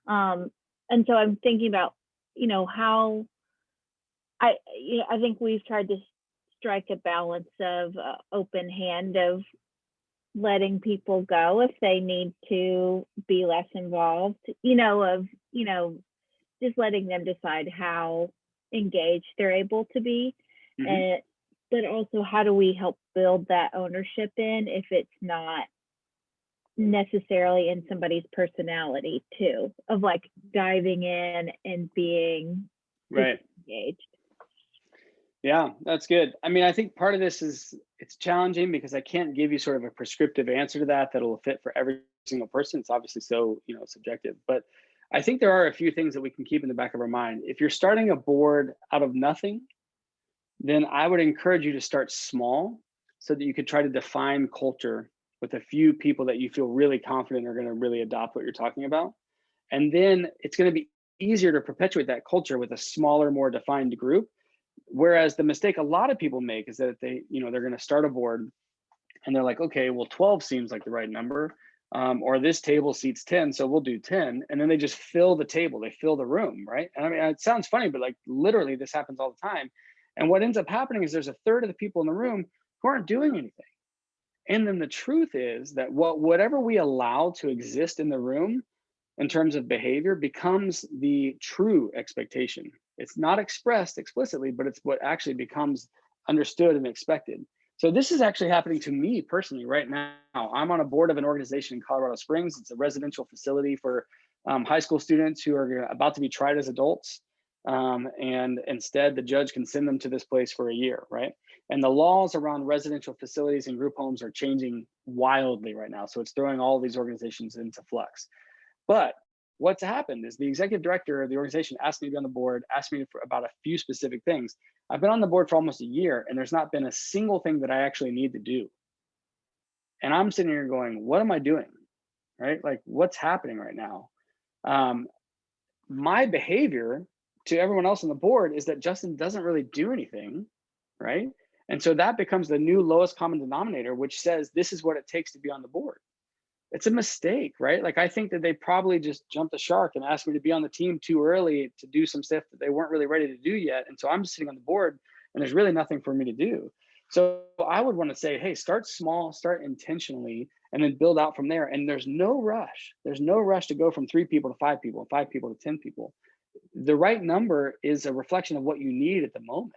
And so I'm thinking about, you know, how I think we've tried to strike a balance of open hand of letting people go if they need to be less involved, you know, of, you know, just letting them decide how engaged they're able to be. But also how do we help build that ownership in if it's not necessarily in somebody's personality too, of like diving in and being Right. engaged. Yeah, that's good. I mean, I think part of this is it's challenging because I can't give you sort of a prescriptive answer to that that'll fit for every single person. It's obviously so, subjective. But I think there are a few things that we can keep in the back of our mind. If you're starting a board out of nothing, then I would encourage you to start small so that you could try to define culture with a few people that you feel really confident are going to really adopt what you're talking about. And then it's going to be easier to perpetuate that culture with a smaller, more defined group. Whereas the mistake a lot of people make is that they're going to start a board and they're like, okay, well, 12 seems like the right number, or this table seats 10, so we'll do 10. And then they just fill the table, they fill the room, right? And I mean, it sounds funny, but like literally this happens all the time. And what ends up happening is there's a third of the people in the room who aren't doing anything. And then the truth is that whatever we allow to exist in the room in terms of behavior becomes the true expectation. It's not expressed explicitly, but it's what actually becomes understood and expected. So this is actually happening to me personally right now. I'm on a board of an organization in Colorado Springs. It's a residential facility for high school students who are about to be tried as adults. And instead, the judge can send them to this place for a year, right? And the laws around residential facilities and group homes are changing wildly right now. So it's throwing all these organizations into flux. But what's happened is the executive director of the organization asked me to be on the board, asked me about a few specific things. I've been on the board for almost a year and there's not been a single thing that I actually need to do. And I'm sitting here going, what am I doing? Right? Like what's happening right now? My behavior to everyone else on the board is that Justin doesn't really do anything, right? And so that becomes the new lowest common denominator, which says this is what it takes to be on the board. It's a mistake, right? Like I think that they probably just jumped the shark and asked me to be on the team too early to do some stuff that they weren't really ready to do yet. And so I'm just sitting on the board and there's really nothing for me to do. So I would want to say, hey, start small, start intentionally, and then build out from there. And there's no rush. There's no rush to go from 3 people to 5 people, 5 people to 10 people. The right number is a reflection of what you need at the moment.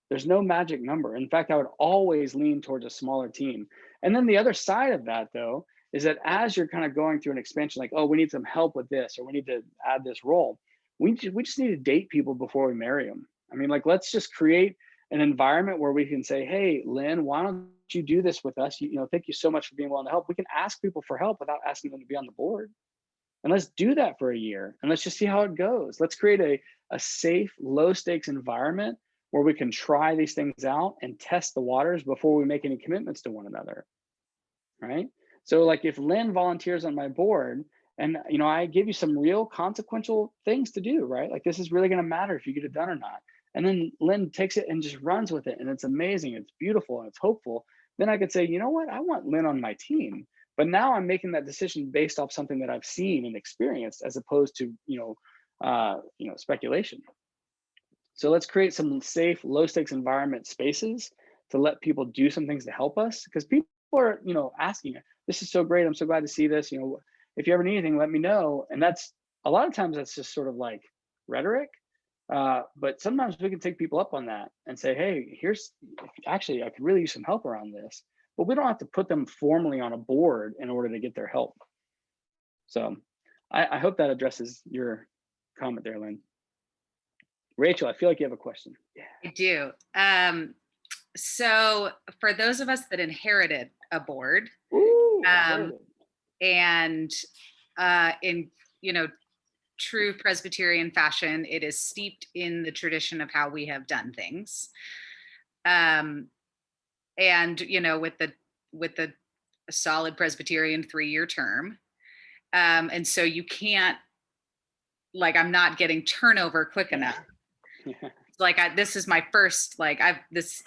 There's no magic number. In fact, I would always lean towards a smaller team. And then the other side of that, though, is that as you're kind of going through an expansion, like, oh, we need some help with this, or we need to add this role, we just need to date people before we marry them. I mean, like, let's just create an environment where we can say, hey, Lynn, why don't you do this with us? Thank you so much for being willing to help. We can ask people for help without asking them to be on the board. And let's do that for a year and let's just see how it goes. Let's create a safe, low stakes environment where we can try these things out and test the waters before we make any commitments to one another, right? So like if Lynn volunteers on my board and I give you some real consequential things to do, right? Like this is really gonna matter if you get it done or not. And then Lynn takes it and just runs with it and it's amazing, it's beautiful and it's hopeful. Then I could say, you know what, I want Lynn on my team. But now I'm making that decision based off something that I've seen and experienced as opposed to, speculation. So let's create some safe, low stakes environment spaces to let people do some things to help us because people are, asking, this is so great. I'm so glad to see this. If you ever need anything, let me know. And that's a lot of times that's just sort of like rhetoric. But sometimes we can take people up on that and say, hey, actually, I could really use some help around this. But we don't have to put them formally on a board in order to get their help. So I hope that addresses your comment there, Lynn. Rachel, I feel like you have a question. Yeah. I do. So for those of us that inherited a board, and in true Presbyterian fashion, it is steeped in the tradition of how we have done things. And with the solid Presbyterian 3-year term, and so you can't, like, I'm not getting turnover quick enough. Like this is my first, I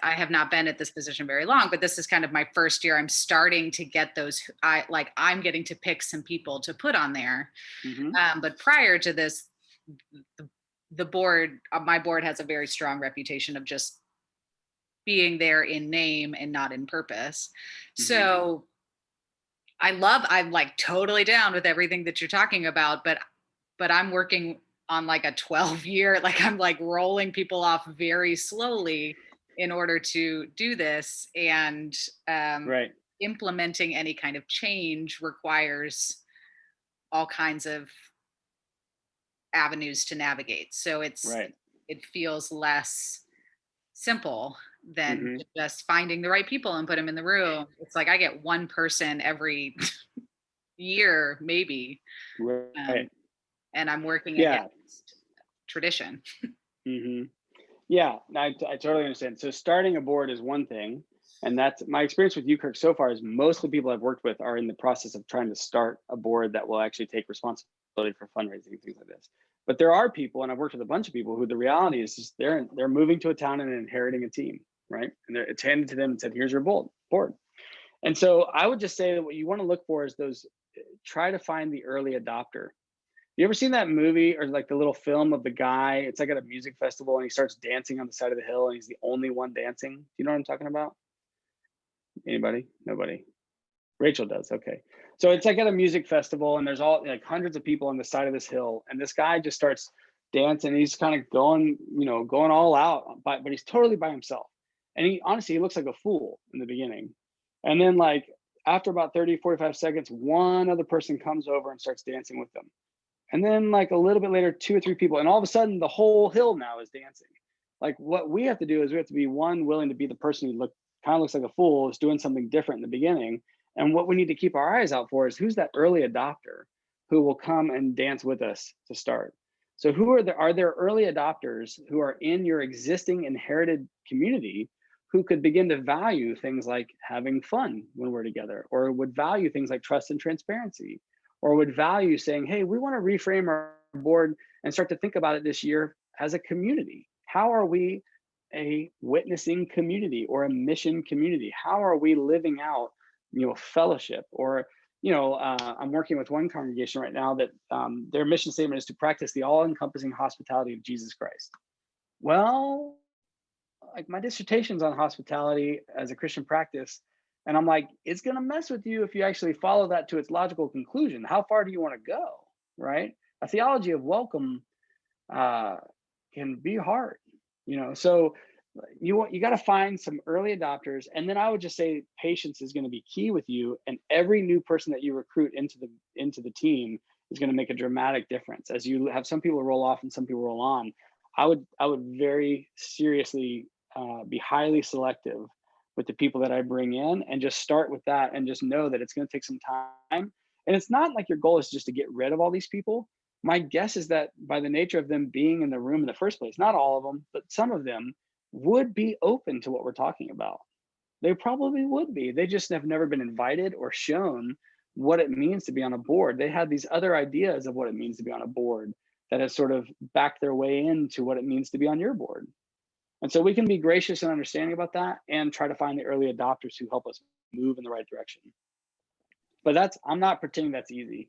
have not been at this position very long, but this is kind of my first year. I'm starting to get those. I'm getting to pick some people to put on there. Mm-hmm. But prior to this, the board, my board has a very strong reputation of just being there in name and not in purpose. Mm-hmm. So I'm like totally down with everything that you're talking about, but I'm working on like a 12-year, like I'm like rolling people off very slowly in order to do this. And right. implementing any kind of change requires all kinds of avenues to navigate. So Right. it feels less simple than Hmm. just finding the right people and put them in the room. It's like I get one person every year, maybe, Right. and I'm working Yeah. against tradition. Hmm. Yeah, I totally understand. So starting a board is one thing, and that's my experience with UKirk so far is most of the people I've worked with are in the process of trying to start a board that will actually take responsibility for fundraising and things like this. But there are people, and I've worked with a bunch of people who the reality is just they're moving to a town and inheriting a team, right? And it's handed to them and said, "Here's your board." And so I would just say that what you want to look for is those. Try to find the early adopter. You ever seen that movie or like the little film of the guy? It's like at a music festival and he starts dancing on the side of the hill and he's the only one dancing. Do you know what I'm talking about? Anybody? Nobody. Rachel does. Okay. So it's like at a music festival and there's all like hundreds of people on the side of this hill and this guy just starts dancing. He's kind of going, going all out, but he's totally by himself. And he honestly, he looks like a fool in the beginning. And then like after about 30, 45 seconds, one other person comes over and starts dancing with them. And then like a little bit later, 2 or 3 people, and all of a sudden the whole hill now is dancing. Like what we have to do is we have to be willing to be the person who kind of looks like a fool, is doing something different in the beginning. And what we need to keep our eyes out for is who's that early adopter who will come and dance with us to start. So are there early adopters who are in your existing inherited community who could begin to value things like having fun when we're together, or would value things like trust and transparency, or would value saying, hey, we want to reframe our board and start to think about it this year as a community. How are we a witnessing community or a mission community? How are we living out, fellowship? Or, I'm working with one congregation right now that their mission statement is to practice the all-encompassing hospitality of Jesus Christ. Well, like my dissertation's on hospitality as a Christian practice. And I'm like, it's going to mess with you if you actually follow that to its logical conclusion. How far do you want to go? Right? A theology of welcome can be hard, so you got to find some early adopters. And then I would just say patience is going to be key with you. And every new person that you recruit into the team is going to make a dramatic difference. As you have some people roll off and some people roll on, I would very seriously be highly selective with the people that I bring in, and just start with that and just know that it's going to take some time. And it's not like your goal is just to get rid of all these people. My guess is that by the nature of them being in the room in the first place, not all of them, but some of them would be open to what we're talking about. They probably would be. They just have never been invited or shown what it means to be on a board. They had these other ideas of what it means to be on a board that has sort of backed their way into what it means to be on your board. And so we can be gracious and understanding about that and try to find the early adopters who help us move in the right direction. But I'm not pretending that's easy.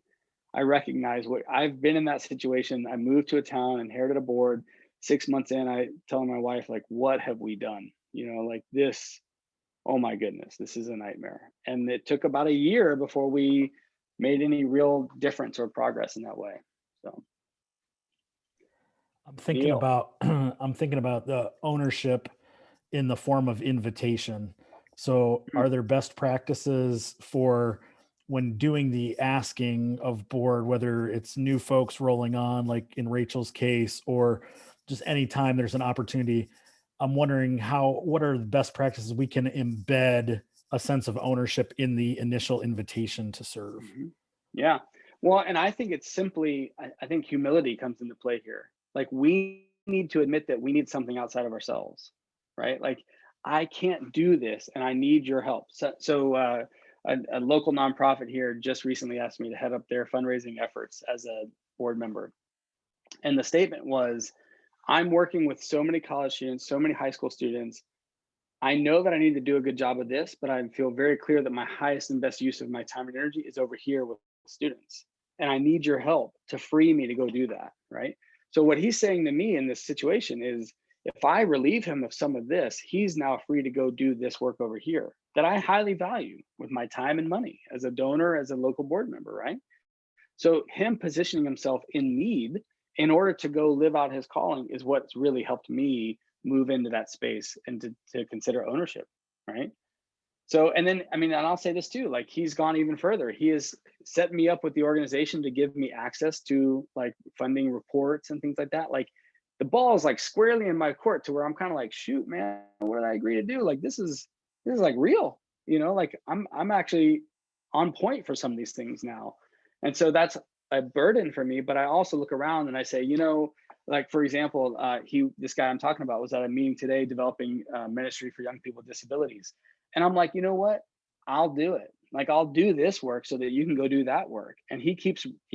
I recognize what I've been in that situation. I moved to a town, inherited a board. 6 months in, I telling my wife, like, what have we done? Like this, oh my goodness, this is a nightmare. And it took about a year before we made any real difference or progress in that way. So I'm thinking Neil. about I'm thinking about the ownership in the form of invitation. So are there best practices for when doing the asking of board, whether it's new folks rolling on, like in Rachel's case, or just anytime there's an opportunity? I'm wondering what are the best practices we can embed a sense of ownership in the initial invitation to serve? Mhm. Yeah. Well, and I think it's simply, I think humility comes into play here. Like we need to admit that we need something outside of ourselves, right? Like I can't do this and I need your help. So a local nonprofit here just recently asked me to head up their fundraising efforts as a board member. And the statement was, I'm working with so many college students, so many high school students. I know that I need to do a good job of this, but I feel very clear that my highest and best use of my time and energy is over here with students. And I need your help to free me to go do that, right? So what he's saying to me in this situation is, if I relieve him of some of this, he's now free to go do this work over here that I highly value with my time and money as a donor, as a local board member, right? So him positioning himself in need in order to go live out his calling is what's really helped me move into that space and to consider ownership, right? So, and then, I mean, and I'll say this too, like he's gone even further. He has set me up with the organization to give me access to like funding reports and things like that. Like the ball is like squarely in my court to where I'm kind of like, shoot, man, what did I agree to do? Like this is like real, you know, like I'm actually on point for some of these things now. And so that's a burden for me, but I also look around and I say, you know, like for example, this guy I'm talking about was at a meeting today developing ministry for young people with disabilities. And I'm like, you know what? I'll do it. Like I'll do this work so that you can go do that work. And he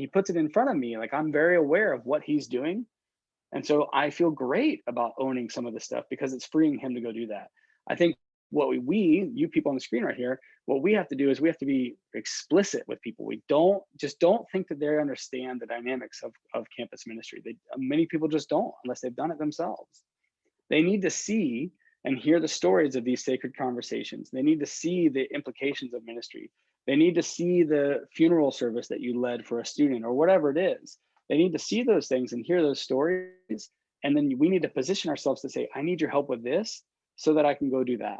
puts it in front of me. Like I'm very aware of what he's doing. And so I feel great about owning some of the stuff because it's freeing him to go do that. I think what you people on the screen right here, what we have to do is we have to be explicit with people. We don't think that they understand the dynamics of campus ministry. Many people just don't unless they've done it themselves. They need to see and hear the stories of these sacred conversations. They need to see the implications of ministry. They need to see the funeral service that you led for a student or whatever it is. They need to see those things and hear those stories. And then we need to position ourselves to say, I need your help with this so that I can go do that.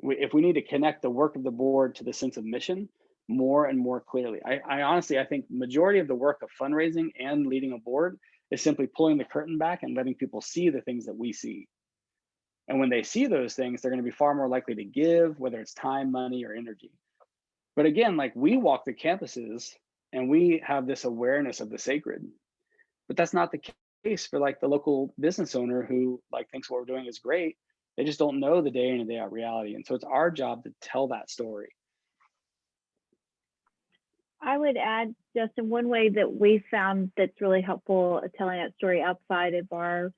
If we need to connect the work of the board to the sense of mission more and more clearly. I honestly, I think majority of the work of fundraising and leading a board is simply pulling the curtain back and letting people see the things that we see. And when they see those things, they're going to be far more likely to give, whether it's time, money, or energy. But again, like we walk the campuses and we have this awareness of the sacred, but that's not the case for like the local business owner who like thinks what we're doing is great. They just don't know the day in and day out reality. And so it's our job to tell that story. I would add, Justin, one way that we found that's really helpful at telling that story outside of our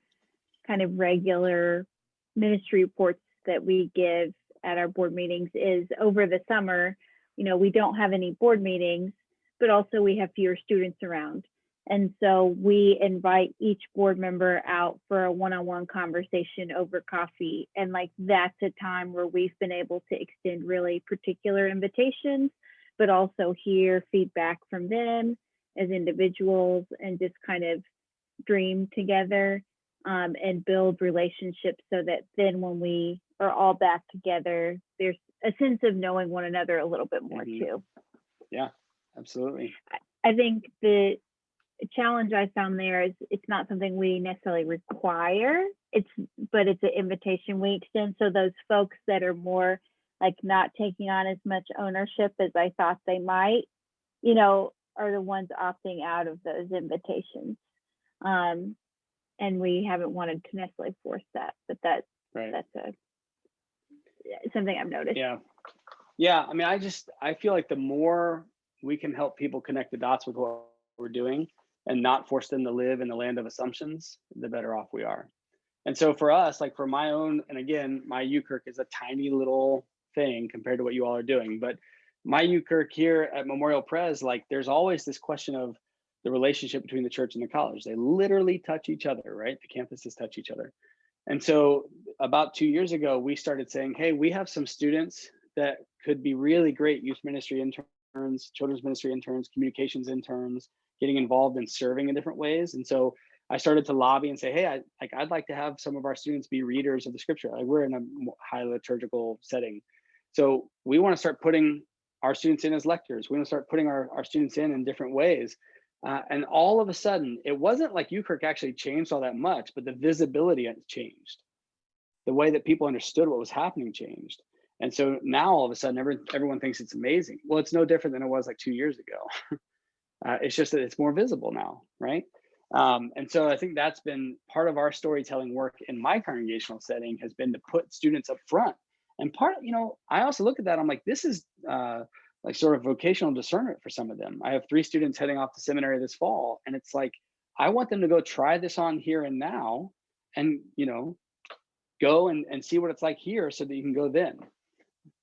kind of regular ministry reports that we give at our board meetings is over the summer, you know, we don't have any board meetings, but also we have fewer students around. And so we invite each board member out for a one-on-one conversation over coffee. And like that's a time where we've been able to extend really particular invitations, but also hear feedback from them as individuals and just kind of dream together. And build relationships so that then when we are all back together, there's a sense of knowing one another a little bit more too. Yeah, absolutely. I think the challenge I found there is it's not something we necessarily require, but it's an invitation we extend. So those folks that are more like not taking on as much ownership as I thought they might, you know, are the ones opting out of those invitations. And we haven't wanted to necessarily force that, but that's something I've noticed. Yeah. I mean, I feel like the more we can help people connect the dots with what we're doing and not force them to live in the land of assumptions, the better off we are. And so for us, like for my own, and again, my UKirk is a tiny little thing compared to what you all are doing, but my UKirk here at Memorial Pres, like there's always this question of the relationship between the church and the college. They literally touch each other, right? The campuses touch each other. And so about 2 years ago, we started saying, hey, we have some students that could be really great youth ministry interns, children's ministry interns, communications interns, getting involved in serving in different ways. And so I started to lobby and say, hey, I'd like to have some of our students be readers of the scripture. Like we're in a high liturgical setting. So we want to start putting our students in as lectors. We want to start putting our students in different ways. And all of a sudden, it wasn't like UKirk actually changed all that much, but the visibility had changed. The way that people understood what was happening changed. And so now all of a sudden, everyone thinks it's amazing. Well, it's no different than it was like 2 years ago. It's just that it's more visible now, right? And so I think that's been part of our storytelling work in my congregational setting has been to put students up front. And I also look at that, I'm like, this is like sort of vocational discernment for some of them. I have 3 students heading off to seminary this fall, and it's like, I want them to go try this on here and now and, go and see what it's like here so that you can go then.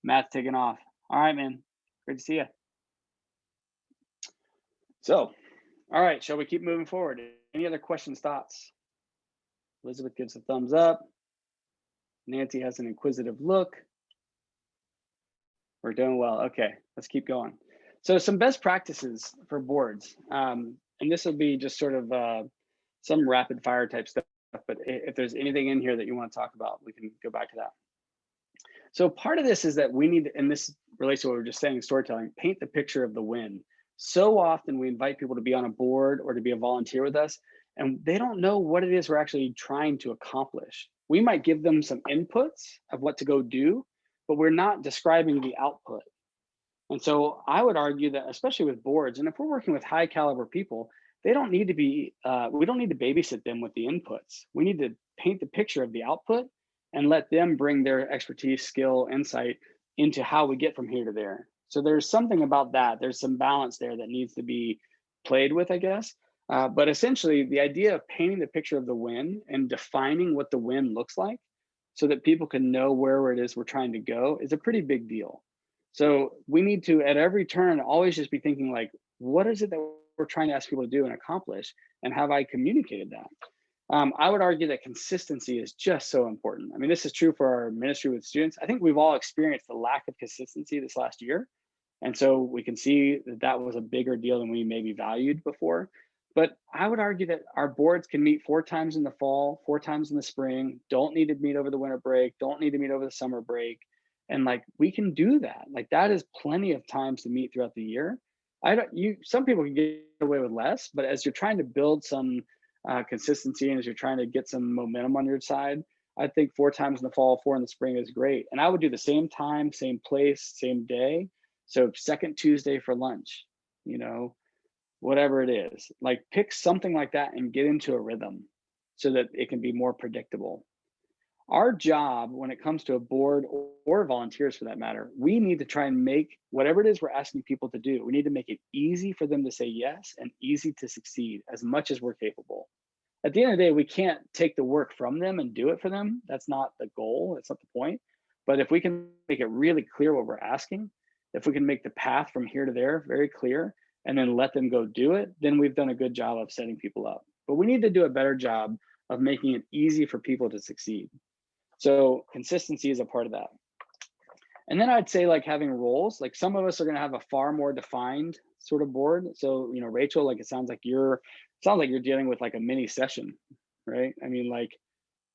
Matt's taking off. All right, man. Great to see you. So, all right, shall we keep moving forward? Any other questions, thoughts? Elizabeth gives a thumbs up. Nancy has an inquisitive look. We're doing well. Okay, let's keep going. So some best practices for boards. And this will be just sort of some rapid fire type stuff, but if there's anything in here that you want to talk about, we can go back to that. So part of this is that we need, and this relates to what we were just saying, storytelling, paint the picture of the win. So often we invite people to be on a board or to be a volunteer with us, and they don't know what it is we're actually trying to accomplish. We might give them some inputs of what to go do, but we're not describing the output. And so I would argue that, especially with boards, and if we're working with high caliber people, they don't need to be, we don't need to babysit them with the inputs. We need to paint the picture of the output and let them bring their expertise, skill, insight into how we get from here to there. So there's something about that. There's some balance there that needs to be played with, I guess. But essentially, the idea of painting the picture of the win and defining what the win looks like so that people can know where it is we're trying to go is a pretty big deal. So we need to, at every turn, always just be thinking like, what is it that we're trying to ask people to do and accomplish? And have I communicated that? I would argue that consistency is just so important. I mean, this is true for our ministry with students. I think we've all experienced the lack of consistency this last year. And so we can see that that was a bigger deal than we maybe valued before. But I would argue that our boards can meet 4 times in the fall, 4 times in the spring, don't need to meet over the winter break, don't need to meet over the summer break. And like, we can do that. Like, that is plenty of times to meet throughout the year. Some people can get away with less, but as you're trying to build some consistency and as you're trying to get some momentum on your side, I think 4 times in the fall, 4 in the spring is great. And I would do the same time, same place, same day. So second Tuesday for lunch, you know, whatever it is, like pick something like that and get into a rhythm so that it can be more predictable. Our job when it comes to a board or volunteers for that matter, we need to try and make whatever it is we're asking people to do, we need to make it easy for them to say yes and easy to succeed as much as we're capable. At the end of the day, we can't take the work from them and do it for them. That's not the goal, that's not the point. But if we can make it really clear what we're asking, if we can make the path from here to there very clear and then let them go do it, then we've done a good job of setting people up. But we need to do a better job of making it easy for people to succeed. So consistency is a part of that. And then I'd say like having roles, like some of us are going to have a far more defined sort of board. So, you know, Rachel, like it sounds like you're dealing with like a mini session, right? I mean, like,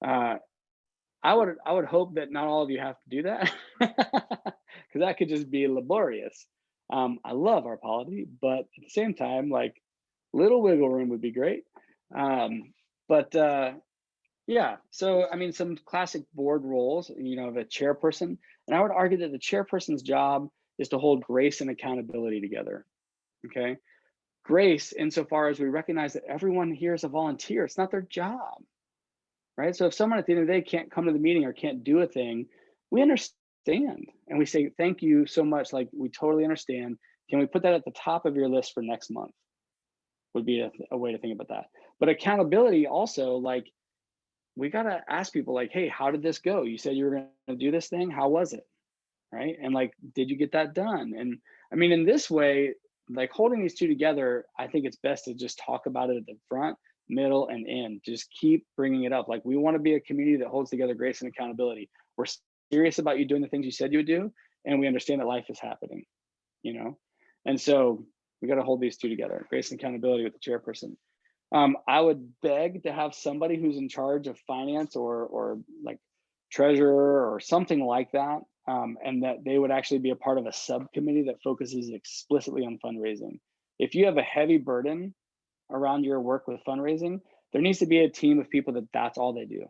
I would hope that not all of you have to do that because that could just be laborious. I love our polity, but at the same time, like little wiggle room would be great. Yeah, so I mean, some classic board roles, you know, the chairperson, and I would argue that the chairperson's job is to hold grace and accountability together, okay? Grace, insofar as we recognize that everyone here is a volunteer, it's not their job, right? So if someone at the end of the day can't come to the meeting or can't do a thing, we understand and we say, thank you so much, like we totally understand. Can we put that at the top of your list for next month? Would be a way to think about that. But accountability also, like, we got to ask people like, hey, how did this go? You said you were going to do this thing. How was it? Right. And like, did you get that done? And I mean, in this way, like holding these two together, I think it's best to just talk about it at the front, middle, and end. Just keep bringing it up. Like, we want to be a community that holds together grace and accountability. We're serious about you doing the things you said you would do. And we understand that life is happening, you know? And so we got to hold these two together, grace and accountability with the chairperson. I would beg to have somebody who's in charge of finance or like treasurer or something like that, and that they would actually be a part of a subcommittee that focuses explicitly on fundraising. If you have a heavy burden around your work with fundraising, there needs to be a team of people that's all they do.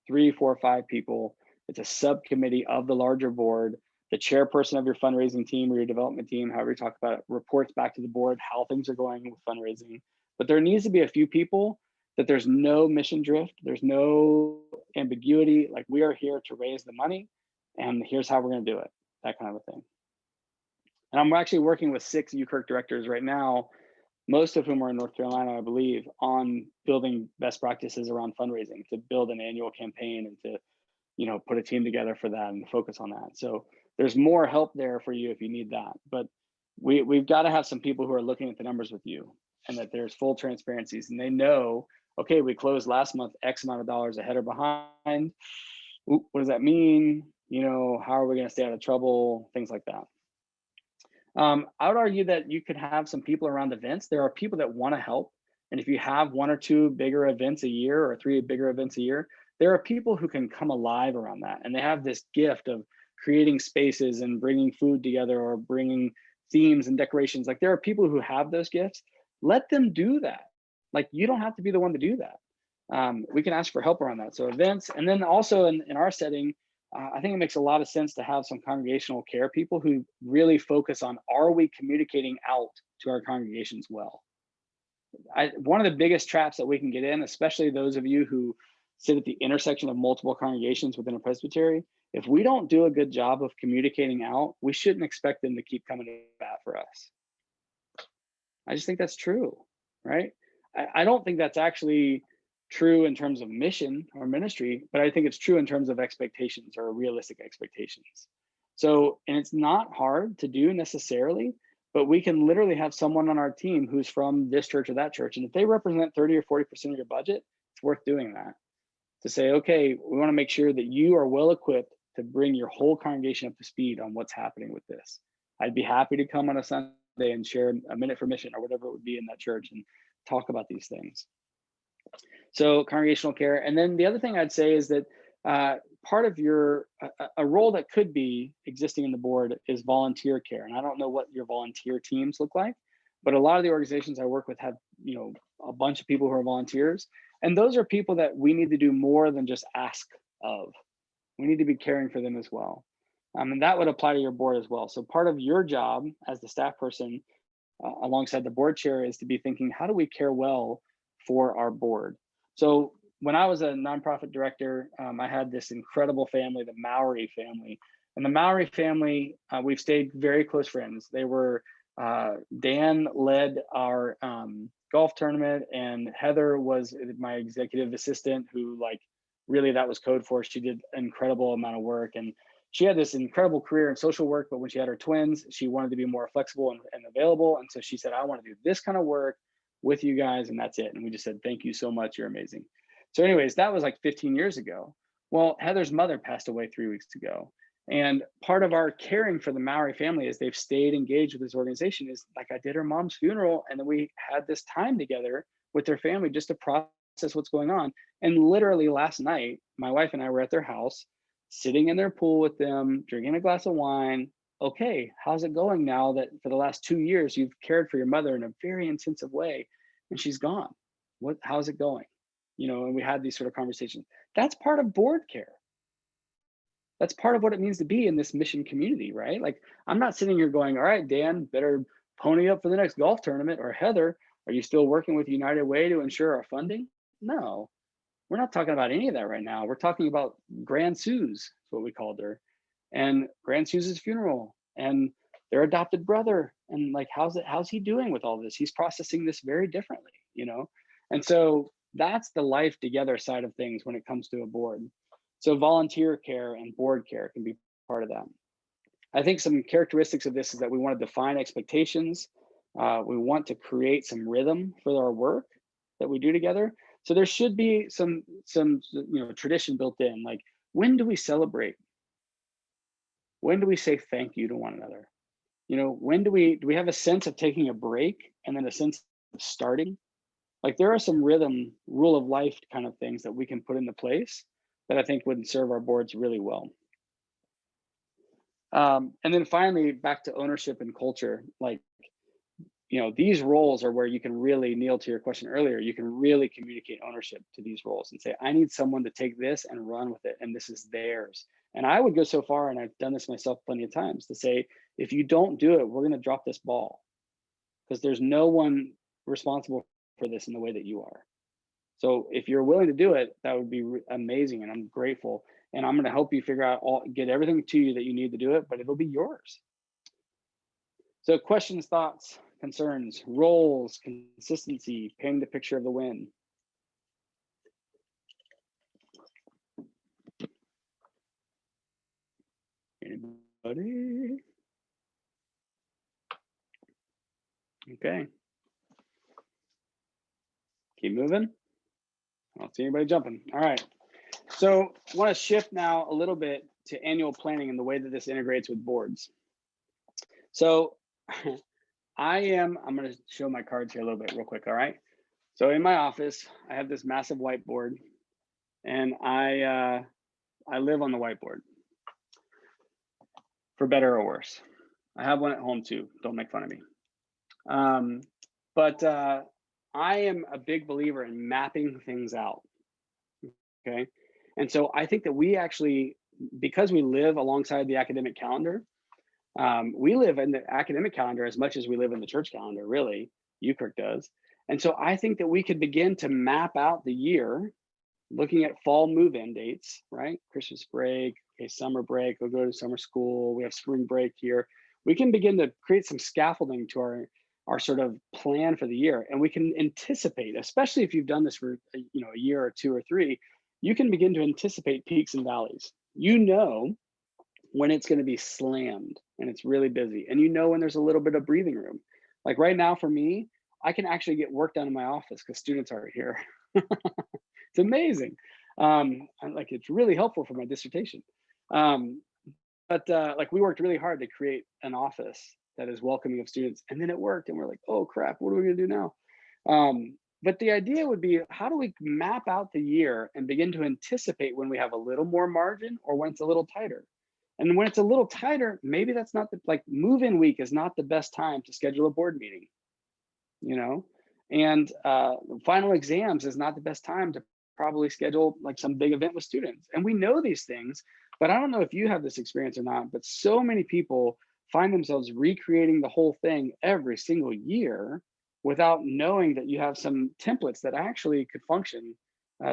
3, 4, 5 people. It's a subcommittee of the larger board. The chairperson of your fundraising team or your development team, however you talk about it, reports back to the board how things are going with fundraising. But there needs to be a few people that there's no mission drift, there's no ambiguity, like we are here to raise the money and here's how we're going to do it, that kind of a thing. And I'm actually working with 6 UKIRK directors right now, most of whom are in North Carolina, I believe, on building best practices around fundraising, to build an annual campaign and to, you know, put a team together for that and focus on that. So there's more help there for you if you need that. But we've got to have some people who are looking at the numbers with you, and that there's full transparencies and they know, okay, we closed last month X amount of dollars ahead or behind. Ooh, what does that mean? You know, how are we going to stay out of trouble? Things like that. I would argue that you could have some people around events. There are people that want to help. And if you have 1 or 2 bigger events a year or 3 bigger events a year, there are people who can come alive around that. And they have this gift of creating spaces and bringing food together or bringing themes and decorations. Like there are people who have those gifts. Let them do that. Like you don't have to be the one to do that. We can ask for help around that. So events, and then also in our setting, I think it makes a lot of sense to have some congregational care people who really focus on, are we communicating out to our congregations well? One of the biggest traps that we can get in, especially those of you who sit at the intersection of multiple congregations within a presbytery, if we don't do a good job of communicating out, we shouldn't expect them to keep coming to bat for us. I just think that's true, right? I don't think that's actually true in terms of mission or ministry, but I think it's true in terms of expectations or realistic expectations. So, and it's not hard to do necessarily, but we can literally have someone on our team who's from this church or that church. And if they represent 30 or 40% of your budget, it's worth doing that. To say, okay, we want to make sure that you are well equipped to bring your whole congregation up to speed on what's happening with this. I'd be happy to come on a Sunday and share a minute for mission or whatever it would be in that church and talk about these things. So congregational care. And then the other thing I'd say is that part of your, a role that could be existing in the board is volunteer care. And I don't know what your volunteer teams look like, but a lot of the organizations I work with have, a bunch of people who are volunteers. And those are people that we need to do more than just ask of. We need to be caring for them as well. And that would apply to your board as well. So part of your job as the staff person alongside the board chair is to be thinking, how do we care well for our board? So when I was a nonprofit director, I had this incredible family, the Mowry family. And the Mowry family, we've stayed very close friends. They were, Dan led our golf tournament, and Heather was my executive assistant who really that was code for. She did an incredible amount of work, and she had this incredible career in social work, but when she had her twins, she wanted to be more flexible and available. And so she said, I want to do this kind of work with you guys, and that's it. And we just said, thank you so much, you're amazing. So anyways, that was like 15 years ago. Well, Heather's mother passed away 3 weeks ago. And part of our caring for the Mowry family is they've stayed engaged with this organization. Is like, I did her mom's funeral, and then we had this time together with their family just to process what's going on. And literally last night, my wife and I were at their house, sitting in their pool with them, drinking a glass of wine. Okay, how's it going now that for the last 2 years, you've cared for your mother in a very intensive way and she's gone? How's it going? And we had these sort of conversations. That's part of board care. That's part of what it means to be in this mission community, right? Like, I'm not sitting here going, all right, Dan, better pony up for the next golf tournament, or Heather, are you still working with United Way to ensure our funding? No, we're not talking about any of that right now. We're talking about Grand Sue's, what we called her, and Grand Sue's funeral and their adopted brother. And like, how's he doing with all this? He's processing this very differently, And so that's the life together side of things when it comes to a board. So volunteer care and board care can be part of that. I think some characteristics of this is that we want to define expectations. We want to create some rhythm for our work that we do together. So there should be some tradition built in, like, when do we celebrate? When do we say thank you to one another? When do we have a sense of taking a break and then a sense of starting? Like, there are some rule of life kind of things that we can put into place that I think would serve our boards really well. And then finally, back to ownership and culture. Like, these roles are where you can really, Neil, to your question earlier, you can really communicate ownership to these roles and say, I need someone to take this and run with it, and this is theirs. And I would go so far, and I've done this myself plenty of times, to say, if you don't do it, we're going to drop this ball, because there's no one responsible for this in the way that you are. So if you're willing to do it, that would be amazing, and I'm grateful. And I'm going to help you figure out get everything to you that you need to do it, but it'll be yours. So questions, thoughts, concerns, roles, consistency, painting the picture of the win. Anybody? Okay. Keep moving. I don't see anybody jumping. All right. So I want to shift now a little bit to annual planning and the way that this integrates with boards. So I'm going to show my cards here a little bit real quick. All right. So in my office, I have this massive whiteboard, and I live on the whiteboard. for better or worse. I have one at home too. Don't make fun of me. But I am a big believer in mapping things out. Okay. And so I think that we actually, because we live alongside the academic calendar, we live in the academic calendar as much as we live in the church calendar, really. UKirk does. And so I think that we could begin to map out the year looking at fall move-in dates, right? Christmas break, okay, summer break, we'll go to summer school, we have spring break here. We can begin to create some scaffolding to our sort of plan for the year. And we can anticipate, especially if you've done this for a year or two or three, you can begin to anticipate peaks and valleys. You know when it's going to be slammed and it's really busy. And you know when there's a little bit of breathing room. Like right now for me, I can actually get work done in my office because students aren't here. It's amazing. Like it's really helpful for my dissertation. But like we worked really hard to create an office that is welcoming of students, and then it worked, and we're like, oh crap, what are we gonna do now? But the idea would be, how do we map out the year and begin to anticipate when we have a little more margin or when it's a little tighter? And when it's a little tighter, maybe that's not like move-in week is not the best time to schedule a board meeting, and final exams is not the best time to probably schedule like some big event with students. And we know these things, but I don't know if you have this experience or not, but so many people find themselves recreating the whole thing every single year without knowing that you have some templates that actually could function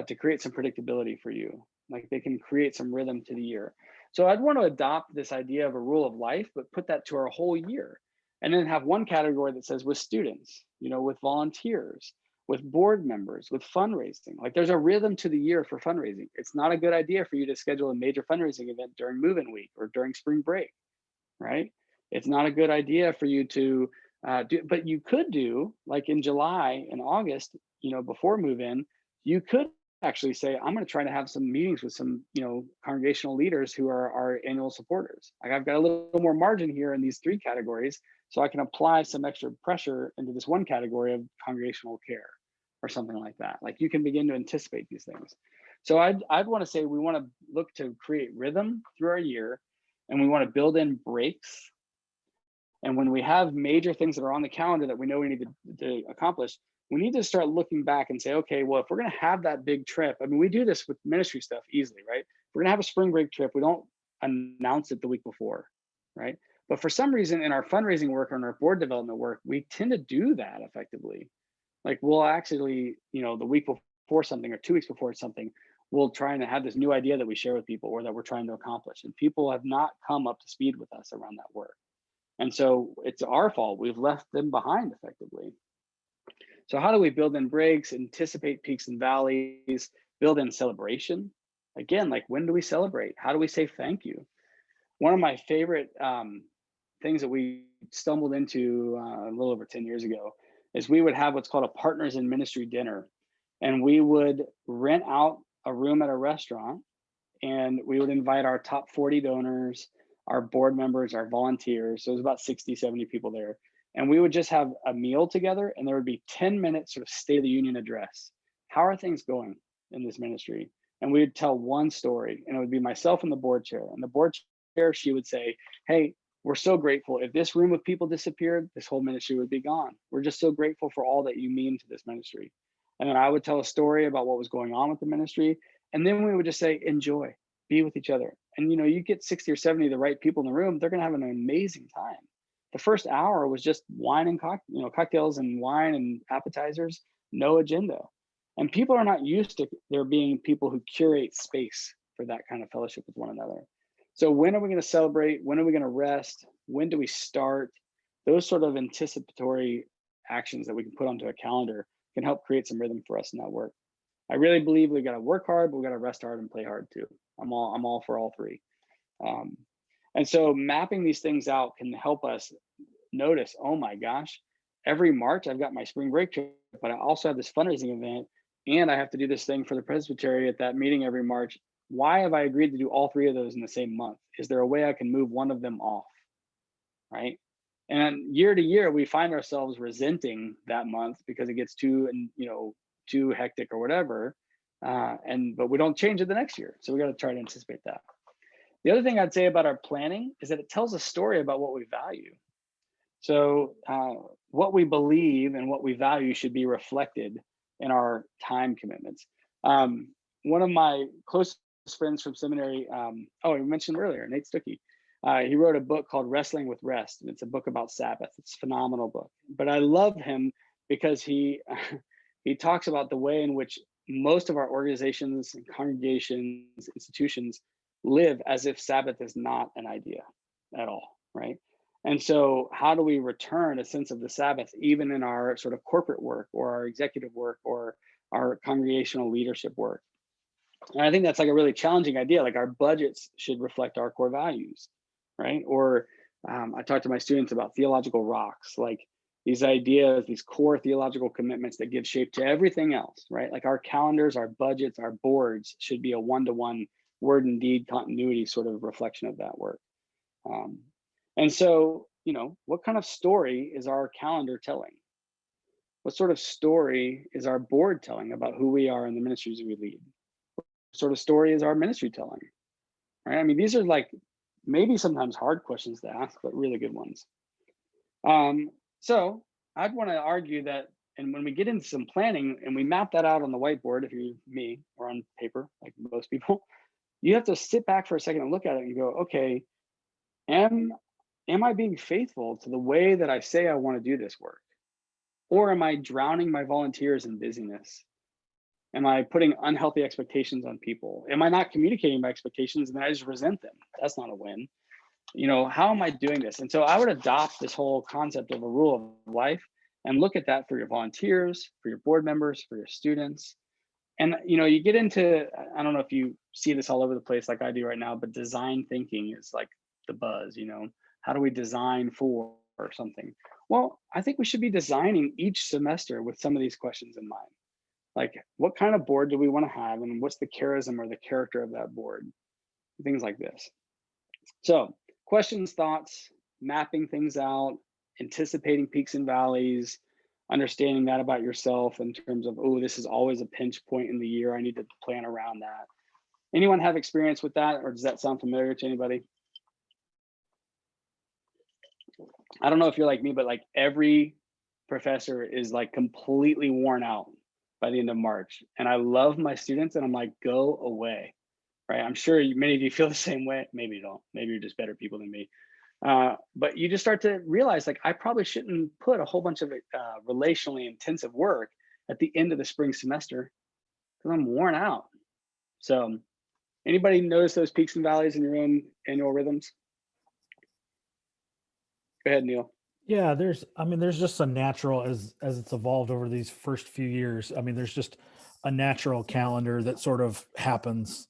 to create some predictability for you. Like they can create some rhythm to the year. So I'd want to adopt this idea of a rule of life, but put that to our whole year. And then have one category that says with students, with volunteers, with board members, with fundraising. Like there's a rhythm to the year for fundraising. It's not a good idea for you to schedule a major fundraising event during move-in week or during spring break, right? It's not a good idea for you to do, but you could do like in July and August, before move-in, you could actually say, I'm going to try to have some meetings with some, congregational leaders who are our annual supporters. Like I've got a little more margin here in these three categories, so I can apply some extra pressure into this one category of congregational care or something like that. Like you can begin to anticipate these things. So I'd want to say we want to look to create rhythm through our year, and we want to build in breaks. And when we have major things that are on the calendar that we know we need to accomplish, we need to start looking back and say, okay, well, if we're going to have that big trip, I mean, we do this with ministry stuff easily, right? If we're going to have a spring break trip, we don't announce it the week before, right? But for some reason in our fundraising work or in our board development work, we tend to do that effectively. Like we'll actually, the week before something or 2 weeks before something, we'll try and have this new idea that we share with people or that we're trying to accomplish. And people have not come up to speed with us around that work. And so it's our fault. We've left them behind effectively. So how do we build in breaks, anticipate peaks and valleys, build in celebration? Again, like when do we celebrate? How do we say thank you? One of my favorite things that we stumbled into a little over 10 years ago is we would have what's called a partners in ministry dinner. And we would rent out a room at a restaurant, and we would invite our top 40 donors, our board members, our volunteers. So it was about 60, 70 people there. And we would just have a meal together, and there would be 10 minutes sort of State of the Union address. How are things going in this ministry? And we would tell one story, and it would be myself and the board chair. And the board chair, she would say, hey, we're so grateful. If this room of people disappeared, this whole ministry would be gone. We're just so grateful for all that you mean to this ministry. And then I would tell a story about what was going on with the ministry. And then we would just say, enjoy, be with each other. And you get 60 or 70 of the right people in the room, they're gonna have an amazing time. The first hour was just wine and cocktails and wine and appetizers, no agenda. And people are not used to there being people who curate space for that kind of fellowship with one another. So when are we going to celebrate? When are we going to rest? When do we start? Those sort of anticipatory actions that we can put onto a calendar can help create some rhythm for us in that work. I really believe we got to work hard, but we got to rest hard and play hard too. I'm all for all three. And so mapping these things out can help us notice, oh my gosh, every March I've got my spring break trip, but I also have this fundraising event, and I have to do this thing for the presbytery at that meeting every March. Why have I agreed to do all three of those in the same month? Is there a way I can move one of them off, right? And year to year, we find ourselves resenting that month because it gets too hectic or whatever. But we don't change it the next year. So we got to try to anticipate that. The other thing I'd say about our planning is that it tells a story about what we value. So what we believe and what we value should be reflected in our time commitments. One of my closest friends from seminary, oh, I mentioned earlier, Nate Stuckey. He wrote a book called Wrestling with Rest, and it's a book about Sabbath. It's a phenomenal book. But I love him because he he talks about the way in which most of our organizations and congregations, institutions live as if Sabbath is not an idea at all, right? And so how do we return a sense of the Sabbath even in our sort of corporate work or our executive work or our congregational leadership work? And I think that's like a really challenging idea. Like our budgets should reflect our core values, right? Or I talk to my students about theological rocks, like these ideas, these core theological commitments that give shape to everything else, right? Like our calendars, our budgets, our boards should be a one-to-one word and deed continuity sort of reflection of that work. And so, you know, what kind of story is our calendar telling? What sort of story is our board telling about who we are in the ministries we lead? What sort of story is our ministry telling? Right? I mean, these are like maybe sometimes hard questions to ask, but really good ones. So I'd want to argue that, and when we get into some planning and we map that out on the whiteboard, if you're me, or on paper, like most people, you have to sit back for a second and look at it and go, okay, am I being faithful to the way that I say I want to do this work? Or am I drowning my volunteers in busyness? Am I putting unhealthy expectations on people? Am I not communicating my expectations and then I just resent them? That's not a win. You know, how am I doing this? And so I would adopt this whole concept of a rule of life and look at that for your volunteers, for your board members, for your students. And, you know, you get into, I don't know if you see this all over the place like I do right now, but design thinking is like the buzz, you know, how do we design for or something? Well, I think we should be designing each semester with some of these questions in mind. Like, what kind of board do we want to have? And what's the charism or the character of that board? Things like this. So questions, thoughts, mapping things out, anticipating peaks and valleys, understanding that about yourself in terms of, oh, this is always a pinch point in the year. I need to plan around that. Anyone have experience with that, or does that sound familiar to anybody? I don't know if you're like me, but like every professor is like completely worn out by the end of March. And I love my students and I'm like, go away, right? I'm sure many of you feel the same way. Maybe you don't, maybe you're just better people than me. But you just start to realize like, I probably shouldn't put a whole bunch of relationally intensive work at the end of the spring semester because I'm worn out. So anybody notice those peaks and valleys in your own annual rhythms? Go ahead, Neil. Yeah, there's just a natural as it's evolved over these first few years. I mean, there's just a natural calendar that sort of happens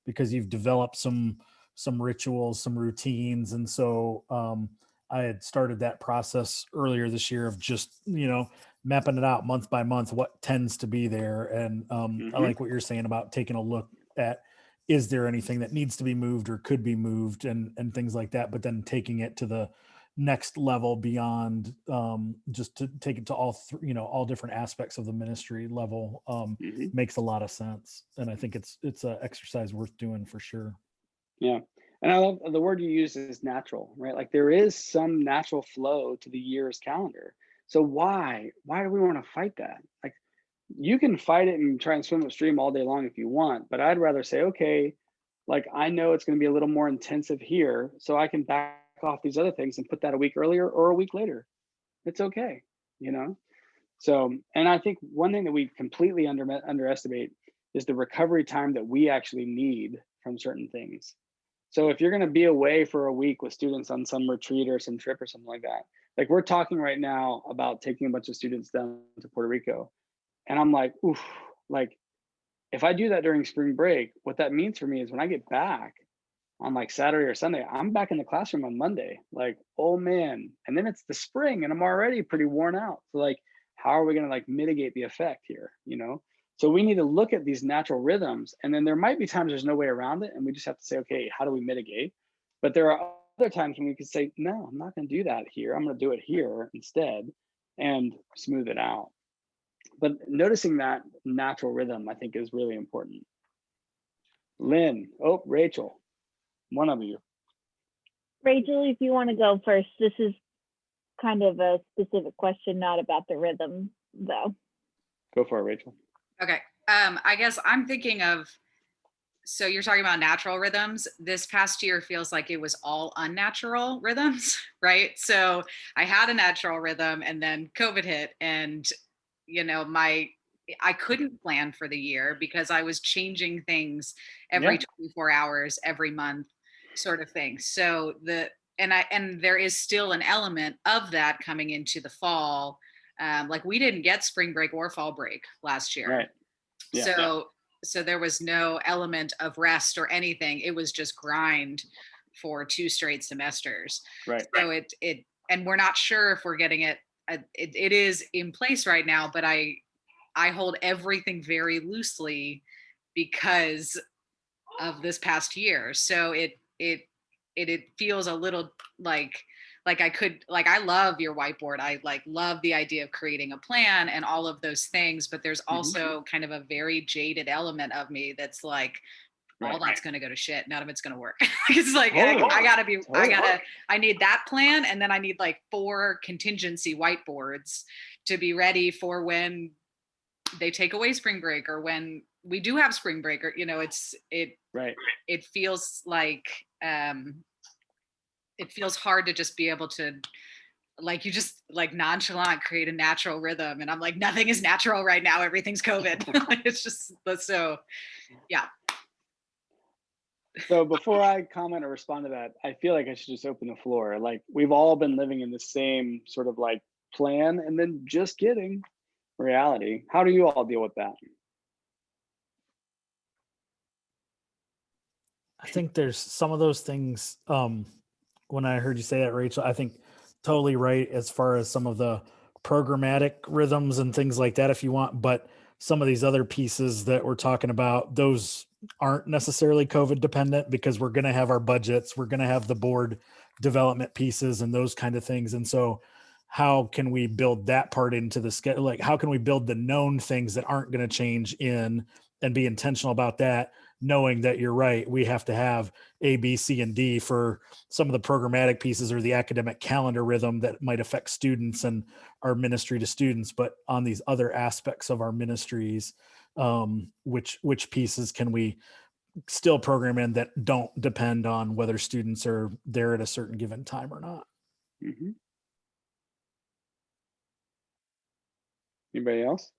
because you've developed some rituals, some routines. And so I had started that process earlier this year of just, you know, mapping it out month by month, what tends to be there. And I like what you're saying about taking a look at, is there anything that needs to be moved or could be moved and things like that, but then taking it to the next level beyond just to take it to all all different aspects of the ministry level makes a lot of sense. And I think it's an exercise worth doing for sure. Yeah. And I love the word you use is natural, right? Like there is some natural flow to the year's calendar. So why do we want to fight that? Like you can fight it and try and swim upstream all day long if you want, but I'd rather say, okay, like I know it's going to be a little more intensive here, so I can back off these other things and put that a week earlier or a week later. It's okay, you know? So, and I think one thing that we completely underestimate is the recovery time that we actually need from certain things. So if you're going to be away for a week with students on some retreat or some trip or something like that, like we're talking right now about taking a bunch of students down to Puerto Rico. And I'm like, oof, like if I do that during spring break, what that means for me is when I get back on like Saturday or Sunday, I'm back in the classroom on Monday, like, oh man. And then it's the spring and I'm already pretty worn out. So like, how are we going to like mitigate the effect here, you know? So we need to look at these natural rhythms, and then there might be times there's no way around it and we just have to say, okay, how do we mitigate? But there are other times when we can say, no, I'm not going to do that here. I'm going to do it here instead and smooth it out. But noticing that natural rhythm, I think, is really important. Lynn, oh, Rachel. One of you. Rachel, if you want to go first, this is kind of a specific question, not about the rhythm, though. Go for it, Rachel. Okay. I guess I'm thinking of, so you're talking about natural rhythms. This past year feels like it was all unnatural rhythms, right? So I had a natural rhythm and then COVID hit, and I couldn't plan for the year because I was changing things every 24 hours, every month, sort of thing. So and there is still an element of that coming into the fall. Like we didn't get spring break or fall break last year. Right. Yeah. So there was no element of rest or anything. It was just grind for 2 straight semesters. Right. So and we're not sure if we're getting it. It is in place right now, but I hold everything very loosely because of this past year. So it feels a little like I love your whiteboard. I love the idea of creating a plan and all of those things, but there's also kind of a very jaded element of me that's like, all that's going to go to shit. None of it's going to work. It's like, I need that plan. And then I need like 4 contingency whiteboards to be ready for when they take away spring break or when we do have spring break, or, it feels like, it feels hard to just be able to, like, you just like nonchalant create a natural rhythm. And I'm like, nothing is natural right now. Everything's COVID. It's just so, yeah. So before I comment or respond to that, I feel like I should just open the floor. Like, we've all been living in the same sort of like plan and then just getting reality. How do you all deal with that? I think there's some of those things. When I heard you say that, Rachel, I think totally right as far as some of the programmatic rhythms and things like that, if you want. But some of these other pieces that we're talking about, those aren't necessarily COVID dependent because we're going to have our budgets, we're going to have the board development pieces and those kind of things. And so how can we build that part into the schedule? Like, how can we build the known things that aren't going to change in and be intentional about that, knowing that you're right, we have to have A, B, C, and D for some of the programmatic pieces or the academic calendar rhythm that might affect students and our ministry to students. But on these other aspects of our ministries, which pieces can we still program in that don't depend on whether students are there at a certain given time or not? Mm-hmm. Anybody else?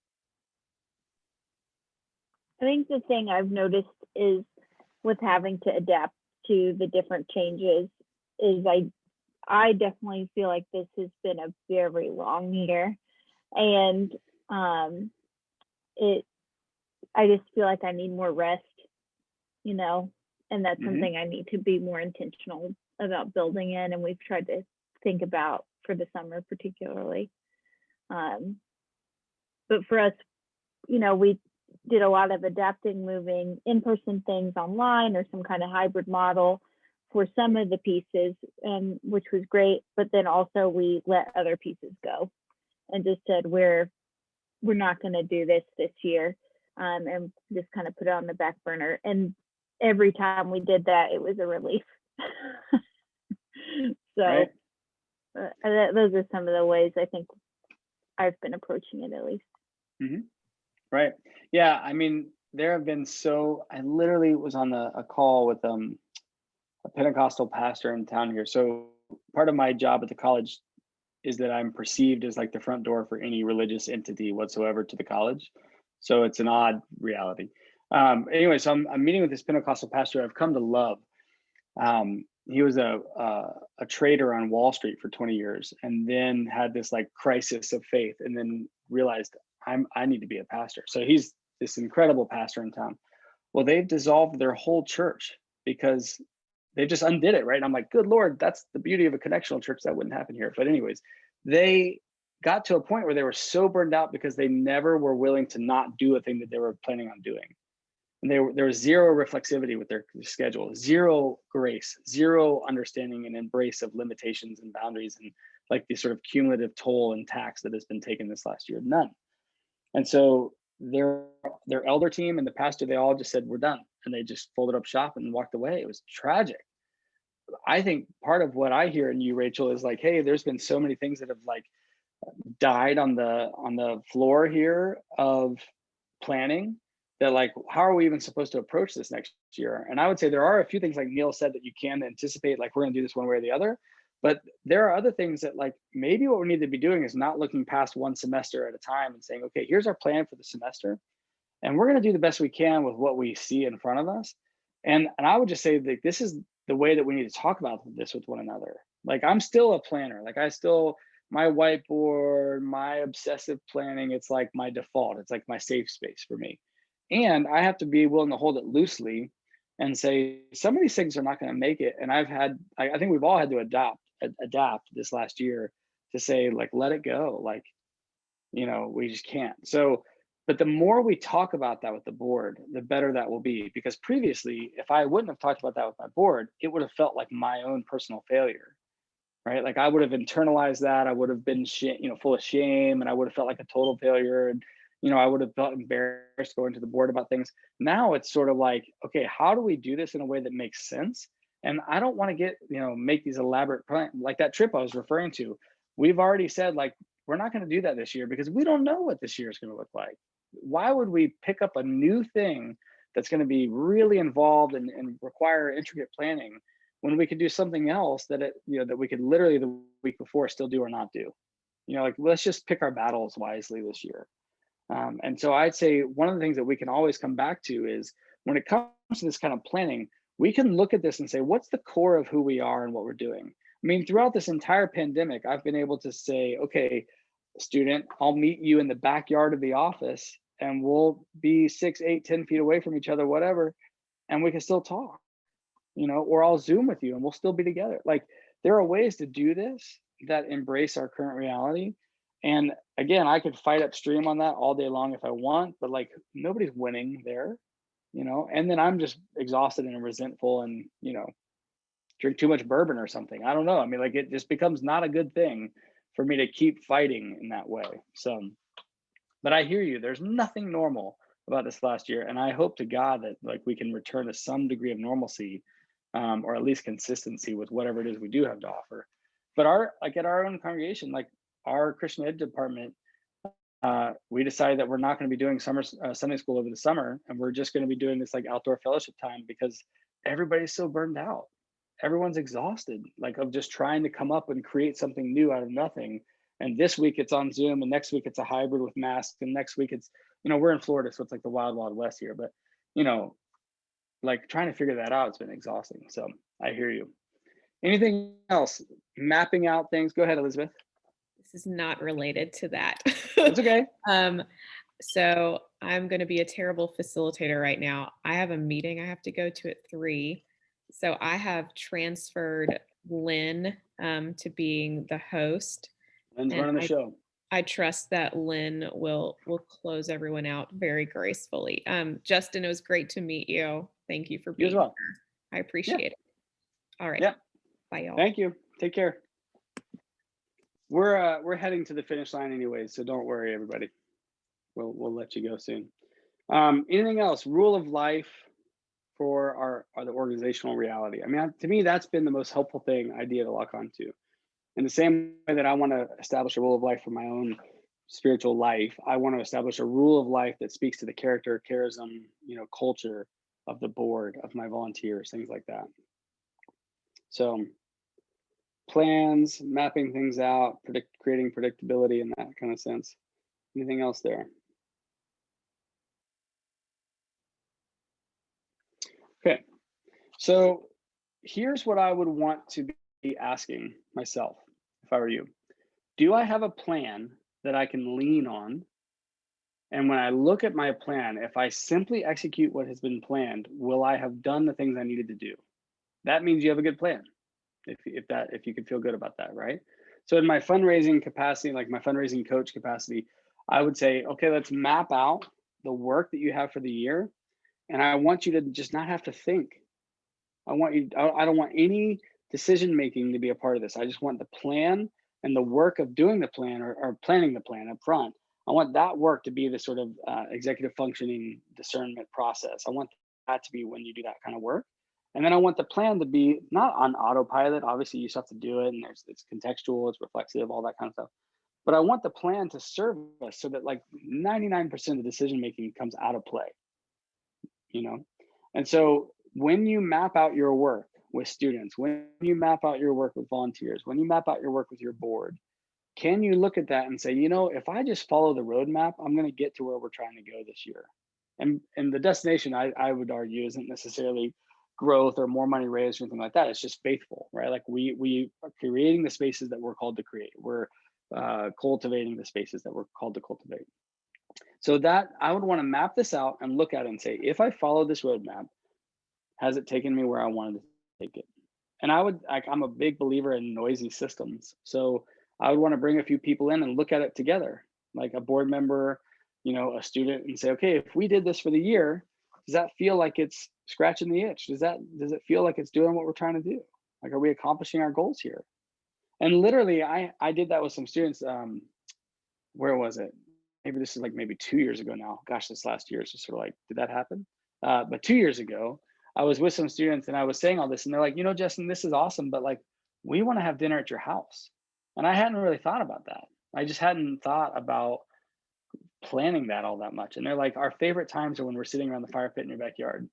I think the thing I've noticed is with having to adapt to the different changes is I definitely feel like this has been a very long year, and I just feel like I need more rest, and that's something I need to be more intentional about building in, and we've tried to think about for the summer particularly. But for us, we did a lot of adapting, moving in-person things online or some kind of hybrid model for some of the pieces, which was great. But then also we let other pieces go and just said, we're not going to do this year, and just kind of put it on the back burner. And every time we did that, it was a relief. So right. Those are some of the ways I think I've been approaching it, at least. Mm-hmm. Right. Yeah. I mean, there have been I literally was on a call with a Pentecostal pastor in town here. So part of my job at the college is that I'm perceived as like the front door for any religious entity whatsoever to the college. So it's an odd reality. Anyway, so I'm meeting with this Pentecostal pastor I've come to love. He was a trader on Wall Street for 20 years and then had this like crisis of faith and then realized I need to be a pastor. So he's this incredible pastor in town. Well, they've dissolved their whole church because they just undid it, right? And I'm like, good Lord, that's the beauty of a connectional church. That wouldn't happen here. But anyways, they got to a point where they were so burned out because they never were willing to not do a thing that they were planning on doing. And there was zero reflexivity with their schedule, zero grace, zero understanding and embrace of limitations and boundaries and like the sort of cumulative toll and tax that has been taken this last year, none. And so their elder team and the pastor, they all just said, we're done. And they just folded up shop and walked away. It was tragic. I think part of what I hear in you, Rachel, is like, hey, there's been so many things that have like died on the floor here of planning, that like, how are we even supposed to approach this next year? And I would say there are a few things, like Neil said, that you can anticipate, like we're gonna do this one way or the other. But there are other things that like maybe what we need to be doing is not looking past one semester at a time and saying, okay, here's our plan for the semester, and we're gonna do the best we can with what we see in front of us. And I would just say that this is the way that we need to talk about this with one another. Like I'm still a planner. Like I still, my whiteboard, my obsessive planning, it's like my default. It's like my safe space for me. And I have to be willing to hold it loosely and say some of these things are not going to make it. And I think we've all had to adapt this last year to say like, let it go. Like, we just can't. So, but the more we talk about that with the board, the better that will be. Because previously, if I wouldn't have talked about that with my board, it would have felt like my own personal failure, right? Like I would have internalized that. I would have been, full of shame, and I would have felt like a total failure. And, I would have felt embarrassed going to the board about things. Now it's sort of like, okay, how do we do this in a way that makes sense? And I don't want to get, make these elaborate plans like that trip I was referring to. We've already said like, we're not going to do that this year because we don't know what this year is going to look like. Why would we pick up a new thing that's going to be really involved and require intricate planning when we could do something else that that we could literally the week before still do or not do? Like let's just pick our battles wisely this year. And so I'd say one of the things that we can always come back to is when it comes to this kind of planning, we can look at this and say, what's the core of who we are and what we're doing? I mean, throughout this entire pandemic, I've been able to say, okay, student, I'll meet you in the backyard of the office and we'll be 6, 8, 10 feet away from each other, whatever, and we can still talk, or I'll Zoom with you and we'll still be together. Like there are ways to do this that embrace our current reality. And again, I could fight upstream on that all day long if I want, but like nobody's winning there, and then I'm just exhausted and resentful and, drink too much bourbon or something. I don't know. I mean, like it just becomes not a good thing for me to keep fighting in that way. So, but I hear you, there's nothing normal about this last year. And I hope to God that like we can return to some degree of normalcy, or at least consistency with whatever it is we do have to offer. But at our own congregation, like our Christian Ed department, we decided that we're not going to be doing Sunday school over the summer, and we're just going to be doing this like outdoor fellowship time because everybody's so burned out. Everyone's exhausted, like of just trying to come up and create something new out of nothing. And this week it's on Zoom, and next week it's a hybrid with masks, and next week it's, we're in Florida, so it's like the wild, wild west here. But like trying to figure that out, it's been exhausting. So I hear you. Anything else? Mapping out things. Go ahead, Elizabeth. This is not related to that. It's okay. So I'm going to be a terrible facilitator right now. I have a meeting I have to go to at 3. So I have transferred Lynn to being the host. Lynn's running the show. I trust that Lynn will close everyone out very gracefully. Justin, it was great to meet you. Thank you for being here. I appreciate it. All right. Yeah. Bye, y'all. Thank you. Take care. We're heading to the finish line anyway, so don't worry, everybody. We'll let you go soon. Anything else? Rule of life for the organizational reality. I mean, to me, that's been the most helpful idea to lock onto. In the same way that I want to establish a rule of life for my own spiritual life, I want to establish a rule of life that speaks to the character, charism, culture of the board, of my volunteers, things like that. So plans, mapping things out, creating predictability in that kind of sense. Anything else there? Okay, so here's what I would want to be asking myself if I were you. Do I have a plan that I can lean on? And when I look at my plan, if I simply execute what has been planned, will I have done the things I needed to do? That means you have a good plan. If you could feel good about that, right? So in my fundraising capacity, like my fundraising coach capacity, I would say, okay, let's map out the work that you have for the year. And I want you to just not have to think. I don't want any decision-making to be a part of this. I just want the plan and the work of doing the plan or planning the plan up front. I want that work to be the sort of executive functioning discernment process. I want that to be when you do that kind of work. And then I want the plan to be not on autopilot. Obviously, you still have to do it, and it's contextual, it's reflexive, all that kind of stuff. But I want the plan to serve us so that like 99% of the decision making comes out of play, you know? And so when you map out your work with students, when you map out your work with volunteers, when you map out your work with your board, can you look at that and say, you know, if I just follow the roadmap, I'm going to get to where we're trying to go this year. And the destination, I would argue, isn't necessarily growth or more money raised or anything like that. It's just faithful, right? Like we are creating the spaces that we're called to create. We're cultivating the spaces that we're called to cultivate. So that I would want to map this out and look at it and say, if I follow this roadmap, has it taken me where I wanted to take it? And I'm a big believer in noisy systems. So I would want to bring a few people in and look at it together, like a board member, you know, a student, and say, okay, if we did this for the year, does that feel like it's scratching the itch? Does it feel like it's doing what we're trying to do? Like, are we accomplishing our goals here? And literally, I did that with some students. Where was it? Maybe this is like maybe 2 years ago now. Gosh, this last year is just sort of like, did that happen? But 2 years ago, I was with some students and I was saying all this, and they're like, you know, Justin, this is awesome, but like, we want to have dinner at your house. And I hadn't really thought about that. I just hadn't thought about planning that all that much. And they're like, our favorite times are when we're sitting around the fire pit in your backyard.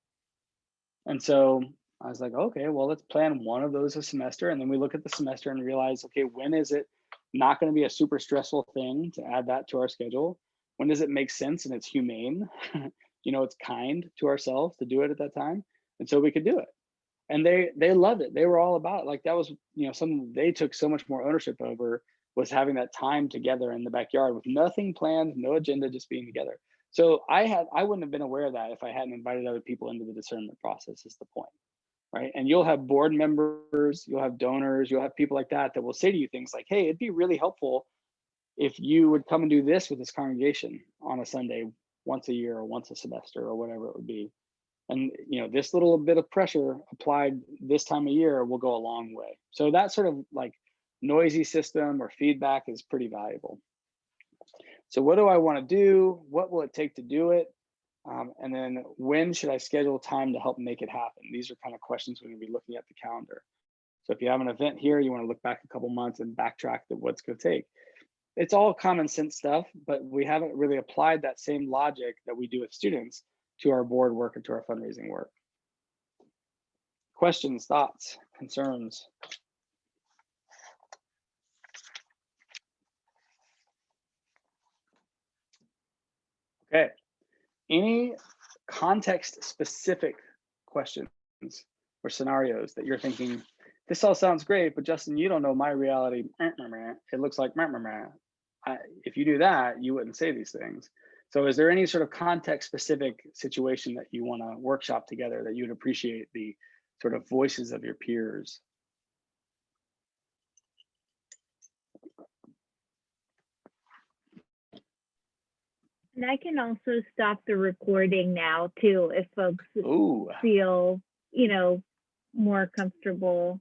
And so I was like, okay, well, let's plan one of those a semester. And then we look at the semester and realize, okay, when is it not going to be a super stressful thing to add that to our schedule? When does it make sense and it's humane? You know, it's kind to ourselves to do it at that time. And so we could do it. And they loved it. They were all about it. Like that was, you know, something they took so much more ownership over, was having that time together in the backyard with nothing planned, no agenda, just being together. So I wouldn't have been aware of that if I hadn't invited other people into the discernment process, is the point, right? And you'll have board members, you'll have donors, you'll have people like that that will say to you things like, hey, it'd be really helpful if you would come and do this with this congregation on a Sunday once a year or once a semester or whatever it would be. And you know, this little bit of pressure applied this time of year will go a long way. So that sort of like noisy system or feedback is pretty valuable. So what do I want to do? What will it take to do it? And then when should I schedule time to help make it happen? These are kind of questions we're going to be looking at the calendar. So if you have an event here, you want to look back a couple months and backtrack to what's going to take. It's all common sense stuff, but we haven't really applied that same logic that we do with students to our board work and to our fundraising work. Questions, thoughts, concerns? Okay. Any context specific questions or scenarios that you're thinking, this all sounds great, but Justin, you don't know my reality. It looks like, if you do that, you wouldn't say these things. So is there any sort of context specific situation that you want to workshop together that you'd appreciate the sort of voices of your peers? And I can also stop the recording now too, if folks Ooh. feel, you know, more comfortable